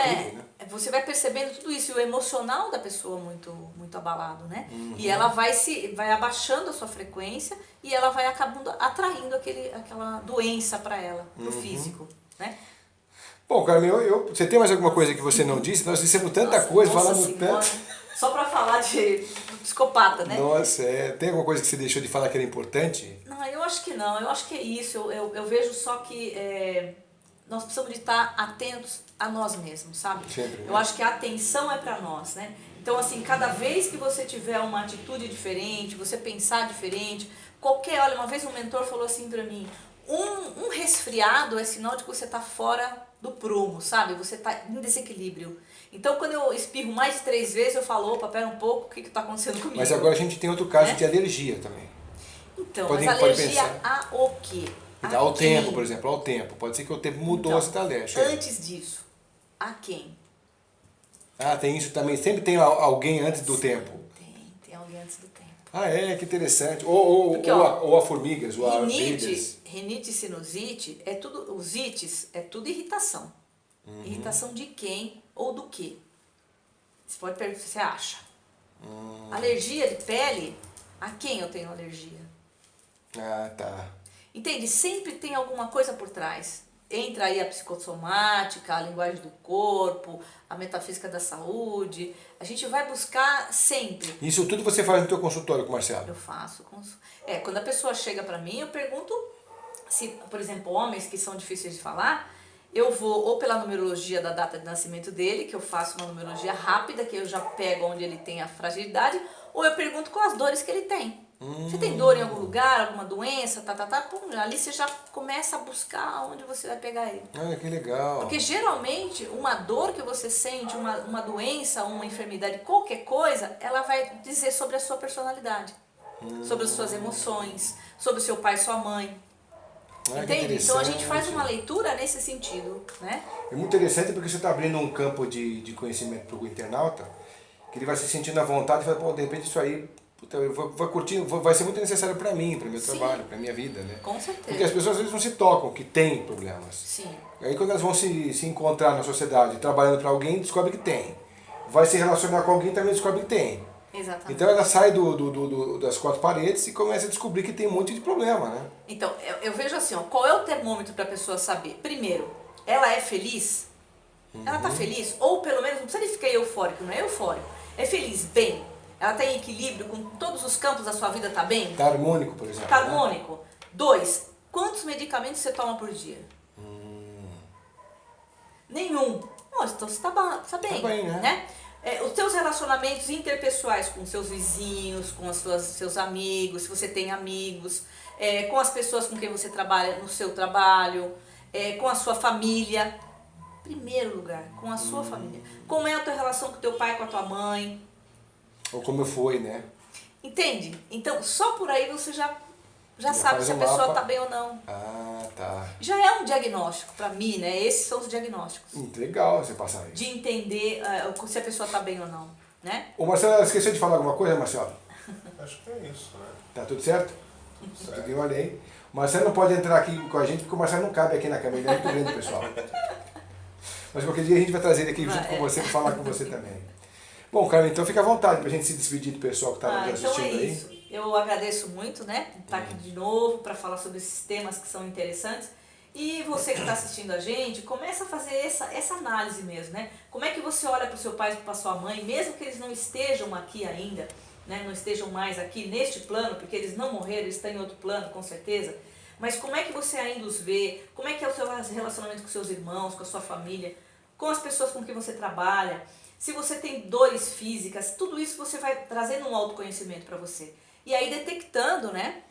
você vai percebendo tudo isso, e o emocional da pessoa muito abalado, né? E ela vai abaixando a sua frequência e ela vai acabando atraindo aquela doença para ela, pro físico, né? Bom, Carmen, você tem mais alguma coisa que você não disse? Nós dissemos tanta coisa, falamos tanto. Só para falar de psicopata, né? Nossa, tem alguma coisa que você deixou de falar que era importante? Não, eu acho que não, eu acho que é isso. Eu vejo só que nós precisamos de estar atentos a nós mesmos, sabe? Sempre, né? Eu acho que a atenção é para nós, né? Então, assim, cada vez que você tiver uma atitude diferente, você pensar diferente, olha, uma vez um mentor falou assim para mim, um resfriado é sinal de que você está fora do prumo, sabe? Você está em desequilíbrio. Então, quando eu espirro mais de 3 vezes, eu falo, opa, pera um pouco, o que está acontecendo comigo? Mas agora a gente tem outro caso de alergia também. Então, mas alergia a o quê? Ao tempo, por exemplo, ao tempo. Pode ser que o tempo mudou, você está alérgico. Antes disso, a quem? Tem isso também. Sempre tem alguém antes do tempo. Tem alguém antes do tempo. Que interessante. Ou a formigas, ou a abelhas. Rinite e sinusite, os ites é tudo irritação. Irritação de quem ou do que? Você pode perguntar o que você acha. Alergia de pele, a quem eu tenho alergia? Tá. Entende? Sempre tem alguma coisa por trás. Entra aí a psicossomática, a linguagem do corpo, a metafísica da saúde. A gente vai buscar sempre. Isso tudo você faz no teu consultório com o Marcelo? Eu faço. Quando a pessoa chega pra mim, eu pergunto se, por exemplo, homens que são difíceis de falar, eu vou ou pela numerologia da data de nascimento dele, que eu faço uma numerologia rápida, que eu já pego onde ele tem a fragilidade, ou eu pergunto quais as dores que ele tem. Você tem dor em algum lugar, alguma doença, pum, ali você já começa a buscar onde você vai pegar ele. Olha que legal. Porque geralmente uma dor que você sente, uma doença, uma enfermidade, qualquer coisa, ela vai dizer sobre a sua personalidade, sobre as suas emoções, sobre o seu pai e sua mãe. Entende? Então a gente faz uma leitura nesse sentido, né? É muito interessante porque você está abrindo um campo de conhecimento para o internauta, que ele vai se sentindo à vontade e fala, pô, de repente isso aí, puta, eu vou curtir, vai ser muito necessário para mim, para o meu trabalho, para a minha vida, né? Com certeza. Porque as pessoas às vezes não se tocam, que tem problemas. Sim. Aí quando elas vão se encontrar na sociedade, trabalhando para alguém, descobre que tem. Vai se relacionar com alguém, também descobre que tem. Exatamente. Então ela sai das quatro paredes e começa a descobrir que tem um monte de problema, né? Então, eu vejo assim, ó, qual é o termômetro para a pessoa saber? Primeiro, ela é feliz? Ela tá feliz? Ou pelo menos, não precisa de ficar eufórico, não é eufórico. É feliz, bem. Ela tá em equilíbrio, com todos os campos da sua vida tá bem? Tá harmônico, por exemplo. Tá harmônico. 2, quantos medicamentos você toma por dia? Nenhum. Nossa, então você tá bem, Tá bem, né? Os seus relacionamentos interpessoais com seus vizinhos, com seus amigos, se você tem amigos, com as pessoas com quem você trabalha no seu trabalho, com a sua família. Primeiro lugar, com a sua família. Como é a tua relação com teu pai, com a tua mãe? Ou como foi, né? Entende? Então, só por aí você já sabe se a pessoa está bem ou não. Ah, tá. Já é um diagnóstico para mim, né? Esses são os diagnósticos. Legal você passar isso. De entender se a pessoa está bem ou não, né? O Marcelo esqueceu de falar alguma coisa, Marcelo? Acho que é isso, né? Tá tudo certo? Tudo em ordem aí. O Marcelo não pode entrar aqui com a gente porque o Marcelo não cabe aqui na câmera, ele é muito grande, pessoal. Mas qualquer dia a gente vai trazer ele aqui junto com você para falar com você também. Bom, Carmen, então fica à vontade para a gente se despedir do pessoal que está nos assistindo aí. Então é isso. Eu agradeço muito, né? Estar aqui de novo para falar sobre esses temas que são interessantes. E você que está assistindo a gente, começa a fazer essa análise mesmo, né? Como é que você olha para o seu pai e para a sua mãe, mesmo que eles não estejam aqui ainda, né? Não estejam mais aqui neste plano, porque eles não morreram, eles estão em outro plano, com certeza. Mas como é que você ainda os vê? Como é que é o seu relacionamento com seus irmãos, com a sua família, com as pessoas com quem você trabalha? Se você tem dores físicas, tudo isso você vai trazendo um autoconhecimento para você. E aí detectando, né,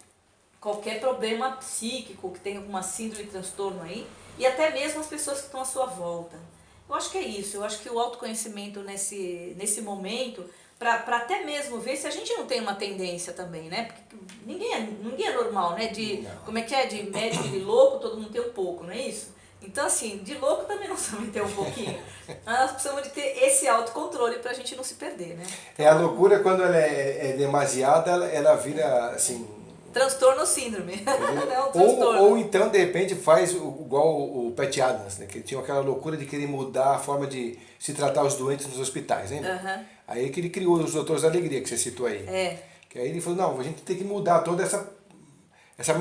qualquer problema psíquico, que tem alguma síndrome, transtorno aí, e até mesmo as pessoas que estão à sua volta. Eu acho que é isso, eu acho que o autoconhecimento nesse momento, para até mesmo ver se a gente não tem uma tendência também, né, porque ninguém é normal, né, como é que é, de médico e de louco, todo mundo tem um pouco, não é isso? Então, assim, de louco também nós precisamos ter um pouquinho. Nós precisamos de ter esse autocontrole pra gente não se perder, né? A loucura, quando ela é demasiada, ela vira, assim... Transtorno ou síndrome. É um transtorno. Ou então, de repente, faz igual o Pat Adams, né? Que ele tinha aquela loucura de querer mudar a forma de se tratar os doentes nos hospitais, hein? Aí que ele criou os Doutores da Alegria, que você citou aí. Que aí ele falou, não, a gente tem que mudar toda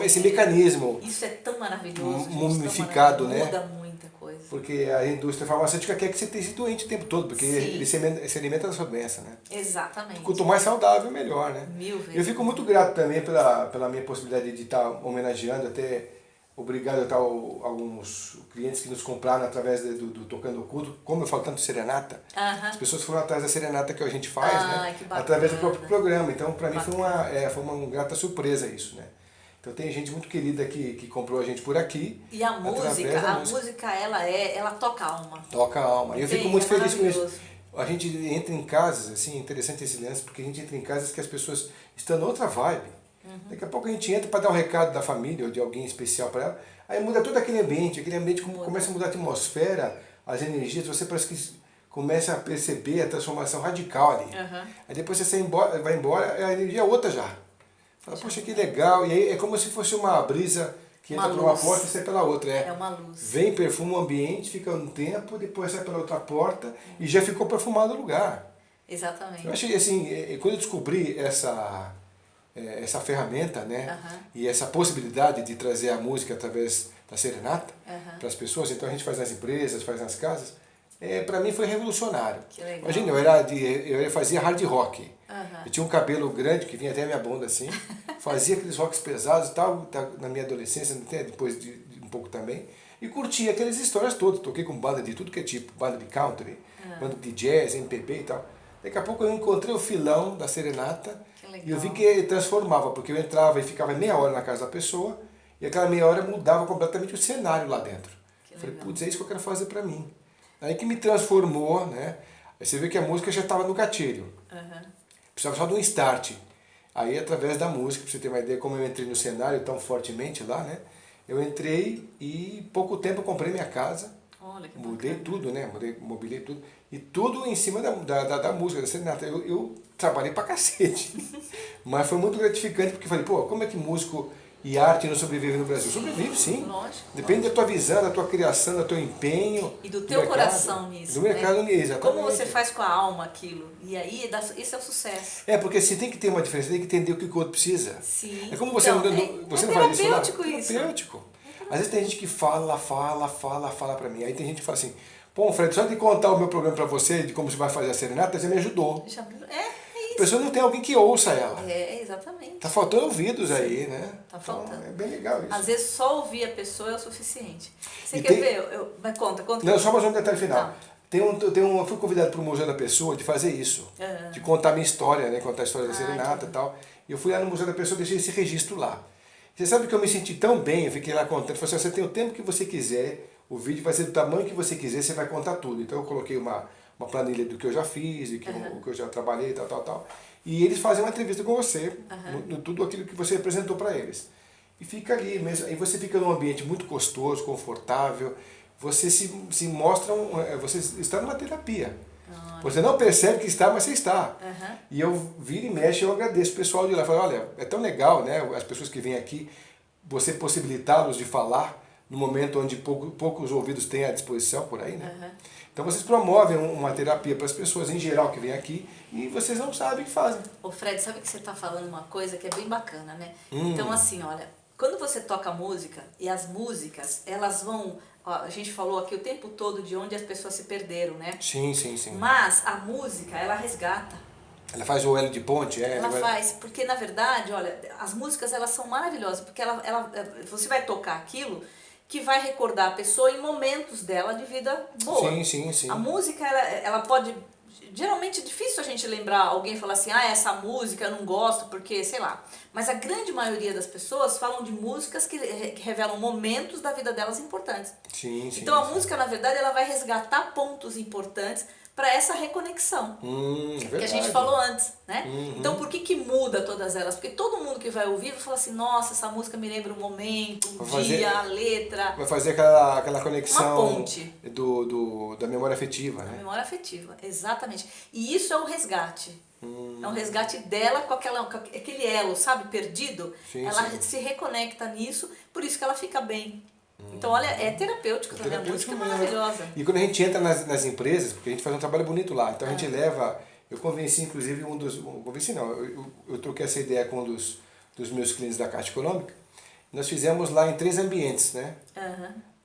esse mecanismo. Isso é tão maravilhoso. Mumificado, né? Muda muita coisa. Porque a indústria farmacêutica quer que você esteja doente o tempo todo, porque ele se alimenta da sua doença, né? Exatamente. Quanto mais saudável, melhor, né? 1000 vezes. Eu fico muito grato também pela minha possibilidade de estar homenageando, até obrigado a alguns clientes que nos compraram através do Tocando Oculto. Como eu falo tanto serenata, as pessoas foram atrás da serenata que a gente faz, né? Que bacana. Através do próprio programa. Então, para mim, foi uma grata surpresa isso, né? Então tem gente muito querida que comprou a gente por aqui. E a música ela toca a alma. Toca a alma. E eu fico muito feliz com isso. maravilhoso. A gente entra em casas, assim, interessante esse lance, porque a gente entra em casas que as pessoas estão noutra vibe. Daqui a pouco a gente entra para dar um recado da família ou de alguém especial para ela, aí muda todo aquele ambiente começa a mudar a atmosfera, as energias, você parece que começa a perceber a transformação radical ali. Aí depois você vai embora, a energia é outra já. Fala, poxa, que legal. E aí é como se fosse uma brisa que entra por uma porta e sai pela outra. É uma luz. Vem, perfuma o ambiente, fica um tempo, depois sai pela outra porta e já ficou perfumado o lugar. Exatamente. Eu achei assim, quando eu descobri essa ferramenta, né, e essa possibilidade de trazer a música através da serenata para as pessoas, então a gente faz nas empresas, faz nas casas, para mim foi revolucionário. Que legal. Imagina, eu fazia hard rock. Eu tinha um cabelo grande que vinha até a minha bunda assim, fazia aqueles rocks pesados e tal, na minha adolescência, até depois de um pouco também, e curtia aquelas histórias todas. Toquei com banda de tudo que é tipo, banda de country, banda de jazz, MPB e tal. Daqui a pouco eu encontrei o filão da serenata e eu vi que transformava, porque eu entrava e ficava meia hora na casa da pessoa e aquela meia hora mudava completamente o cenário lá dentro. Falei, putz, é isso que eu quero fazer pra mim. Aí que me transformou, né? Aí você vê que a música já estava no gatilho. Precisava só de um start. Aí através da música, pra você ter uma ideia como eu entrei no cenário tão fortemente lá, né? eu entrei e em pouco tempo eu comprei minha casa. Olha que Mudei bacana. tudo, né? Mobilei tudo. E tudo em cima da música, da serenata. Eu trabalhei pra cacete. Mas foi muito gratificante, porque eu falei, pô, como é que músico e arte não sobrevive no Brasil? Sobrevive, sim. Lógico. Depende da tua visão, da tua criação, do teu empenho. E do teu coração nisso. Do mercado, né? exatamente. Como você faz com a alma aquilo. E aí, isso é o sucesso. É, porque assim, tem que ter uma diferença, tem que entender o que o outro precisa. Sim. É como você Então, você é não faz isso lá? terapêutico isso. Terapêutico. Às vezes tem gente que fala pra mim. Aí tem gente que fala assim, pô, Fred, só de contar o meu problema pra você, de como você vai fazer a serenata, você me ajudou. É A isso. pessoa não tem alguém que ouça ela. Exatamente. Tá faltando ouvidos aí, né? Tá faltando. Então, é bem legal isso. Às vezes só ouvir a pessoa é o suficiente. Você E quer tem- ver? Mas conta. Não, só mais um detalhe final. Tá. Eu fui convidado para o Museu da Pessoa de fazer isso, de contar a minha história, né? Contar a história da serenata e tal. E eu fui lá no Museu da Pessoa e deixei esse registro lá. Você sabe que eu me senti tão bem, eu fiquei lá contando. Falei assim, você tem o tempo que você quiser, o vídeo vai ser do tamanho que você quiser, você vai contar tudo. Então eu coloquei uma planilha do que eu já fiz, o que eu já trabalhei, tal. E eles fazem uma entrevista com você, no tudo aquilo que você apresentou para eles. E fica ali mesmo, aí você fica num ambiente muito gostoso, confortável, você se mostra, você está numa terapia. Você não percebe que está, mas você está. E eu viro e mexo, eu agradeço o pessoal de lá. Falo, olha, é tão legal, né? As pessoas que vêm aqui, você possibilitá-los de falar no momento onde poucos ouvidos têm à disposição por aí, né? Então vocês promovem uma terapia para as pessoas em geral que vêm aqui e vocês não sabem o que fazem. Ô Fred, sabe que você está falando uma coisa que é bem bacana, né? Então assim, olha, quando você toca música, e as músicas, elas vão... Ó, a gente falou aqui o tempo todo de onde as pessoas se perderam, né? Sim. Mas a música, ela resgata. Ela faz o elo de ponte, Ela faz, porque na verdade, olha, as músicas elas são maravilhosas, porque você vai tocar aquilo que vai recordar a pessoa em momentos dela de vida boa. Sim. A música, ela pode... Geralmente é difícil a gente lembrar alguém falar assim, essa música eu não gosto porque, sei lá. Mas a grande maioria das pessoas falam de músicas que revelam momentos da vida delas importantes. Sim. Então a música, na verdade, ela vai resgatar pontos importantes para essa reconexão que a gente falou antes, né? Então por que muda todas elas? Porque todo mundo que vai ouvir vai falar assim, nossa, essa música me lembra um momento, dia, a letra. Vai fazer aquela conexão, uma ponte da memória afetiva, né? Memória afetiva, exatamente. E isso é o resgate. É um resgate dela com aquele elo, sabe, perdido. Ela se reconecta nisso, por isso que ela fica bem. Então, olha, é terapêutico também, a música é maravilhosa. E quando a gente entra nas empresas, porque a gente faz um trabalho bonito lá, então a gente leva... Eu convenci, inclusive, eu troquei essa ideia com um dos meus clientes da Caixa Econômica. Nós fizemos lá em 3 ambientes, né?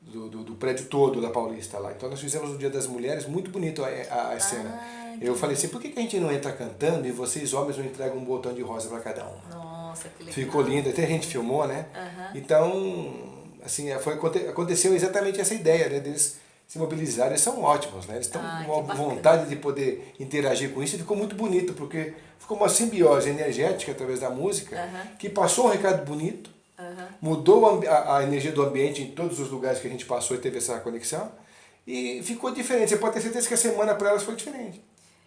Do prédio todo da Paulista lá. Então nós fizemos no Dia das Mulheres, muito bonito a cena. Eu falei assim, por que a gente não entra cantando e vocês homens não entregam um botão de rosa para cada um? Nossa, que legal. Ficou lindo, até a gente filmou, né? Então, assim, aconteceu exatamente essa ideia, né? Deles se mobilizarem, eles são ótimos, né? Eles estão com uma vontade de poder interagir com isso e ficou muito bonito, porque ficou uma simbiose energética através da música, que passou um recado bonito, mudou a energia do ambiente em todos os lugares que a gente passou e teve essa conexão, e ficou diferente. Você pode ter certeza que a semana para elas foi diferente.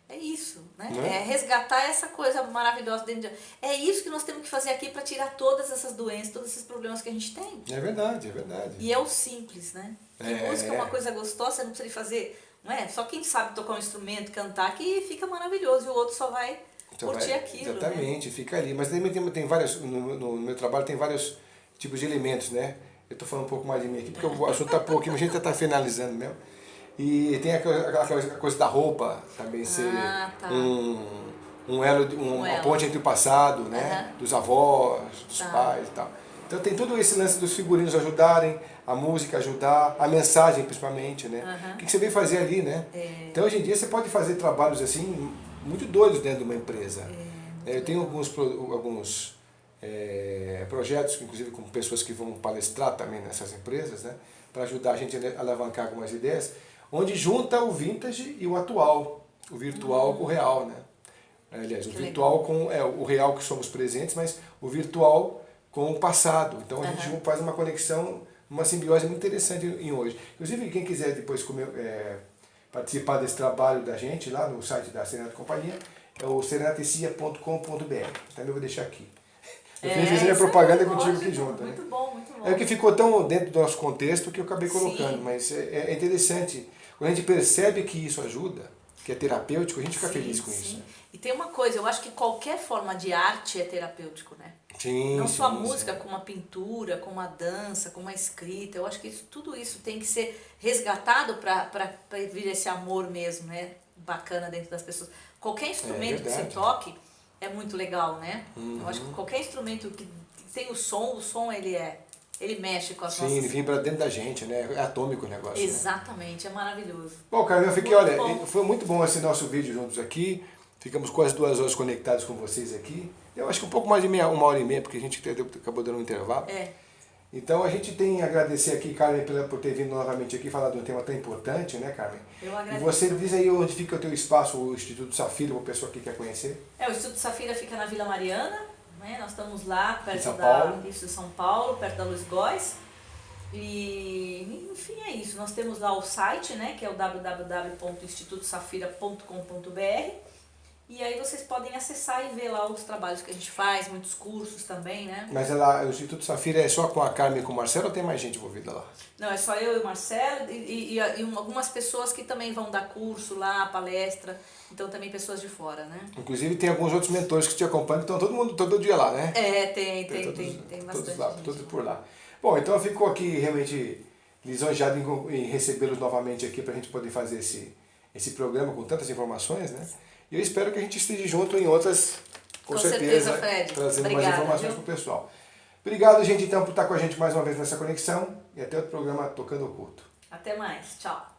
É isso, né? Não é? É resgatar essa coisa maravilhosa dentro de... É isso que nós temos que fazer aqui para tirar todas essas doenças, todos esses problemas que a gente tem. É verdade. E é o simples, né? Que música é uma coisa gostosa, você não precisa fazer... Não é? Só quem sabe tocar um instrumento, cantar, que fica maravilhoso. E o outro só vai curtir aquilo, exatamente, né? Fica ali. Mas também tem vários... No meu trabalho tem vários tipos de elementos, né? Eu estou falando um pouco mais de mim aqui, porque o assunto está pouco, mas a gente já está finalizando mesmo. E tem aquela coisa da roupa também ser um elo, uma ponte entre o passado, né? Dos avós, dos pais e tal. Então tem todo esse lance dos figurinos ajudarem, a música ajudar, a mensagem principalmente, né? O que você veio fazer ali, né? Então hoje em dia você pode fazer trabalhos assim muito doidos dentro de uma empresa. Eu tenho alguns projetos, inclusive com pessoas que vão palestrar também nessas empresas, né? Para ajudar a gente a alavancar algumas ideias, onde junta o vintage e o atual, o virtual com o real, né? Aliás, o virtual com o real que somos presentes, mas o virtual com o passado. Então a gente faz uma conexão, uma simbiose muito interessante em hoje. Inclusive, quem quiser depois participar desse trabalho da gente lá no site da Serenata Companhia, é o serenatecia.com.br. Também eu vou deixar aqui. Eu fiz a minha propaganda contigo aqui junto. Muito bom, muito bom. bom. É que ficou tão dentro do nosso contexto que eu acabei colocando, Sim. mas é interessante. Quando a gente percebe que isso ajuda, que é terapêutico, a gente fica Sim, feliz com sim. isso. Né? E tem uma coisa, eu acho que qualquer forma de arte é terapêutico, né? Sim, Não só a sim, música, sim. como a pintura, como a dança, como a escrita. Eu acho que tudo isso tem que ser resgatado para vir esse amor mesmo, né? Bacana dentro das pessoas. Qualquer instrumento que você verdade. toque é muito legal, né? Uhum. Eu acho que qualquer instrumento que tem o som ele mexe com as Sim, nossas... ele vem pra dentro da gente, né? É atômico o negócio. Né? Exatamente, é maravilhoso. Bom, Carmen, eu fiquei, Muito olha, bom. foi muito bom esse nosso vídeo juntos aqui. Ficamos quase 2 horas conectados com vocês aqui. Eu acho que um pouco mais de 1h30, porque a gente acabou dando um intervalo. É. Então a gente tem a agradecer aqui, Carmen, por ter vindo novamente aqui falar de um tema tão importante, né, Carmen? Eu E agradeço. você diz aí onde fica o teu espaço, o Instituto Safira, para a pessoa que quer conhecer. O Instituto Safira fica na Vila Mariana, né? Nós estamos lá perto São Paulo. Isso, de São Paulo, perto da Luiz Góes. E enfim, é isso. Nós temos lá o site, né, que é o www.institutosafira.com.br. E aí vocês podem acessar e ver lá os trabalhos que a gente faz, muitos cursos também, né? Mas o Instituto Safira é só com a Carmen e com o Marcelo ou tem mais gente envolvida lá? Não, é só eu e o Marcelo e algumas pessoas que também vão dar curso lá, palestra, então também pessoas de fora, né? Inclusive tem alguns outros mentores que te acompanham, então todo dia lá, né? Tem bastante todos lá, gente. todos por lá. Bom, então eu fico aqui realmente lisonjeado em recebê-los novamente aqui para a gente poder fazer esse programa com tantas informações, né? E eu espero que a gente esteja junto em outras, com certeza, Fred. trazendo Obrigada, mais informações viu? para o pessoal. Obrigado, gente, então, por estar com a gente mais uma vez nessa conexão e até o programa Tocando Oculto. Até mais. Tchau.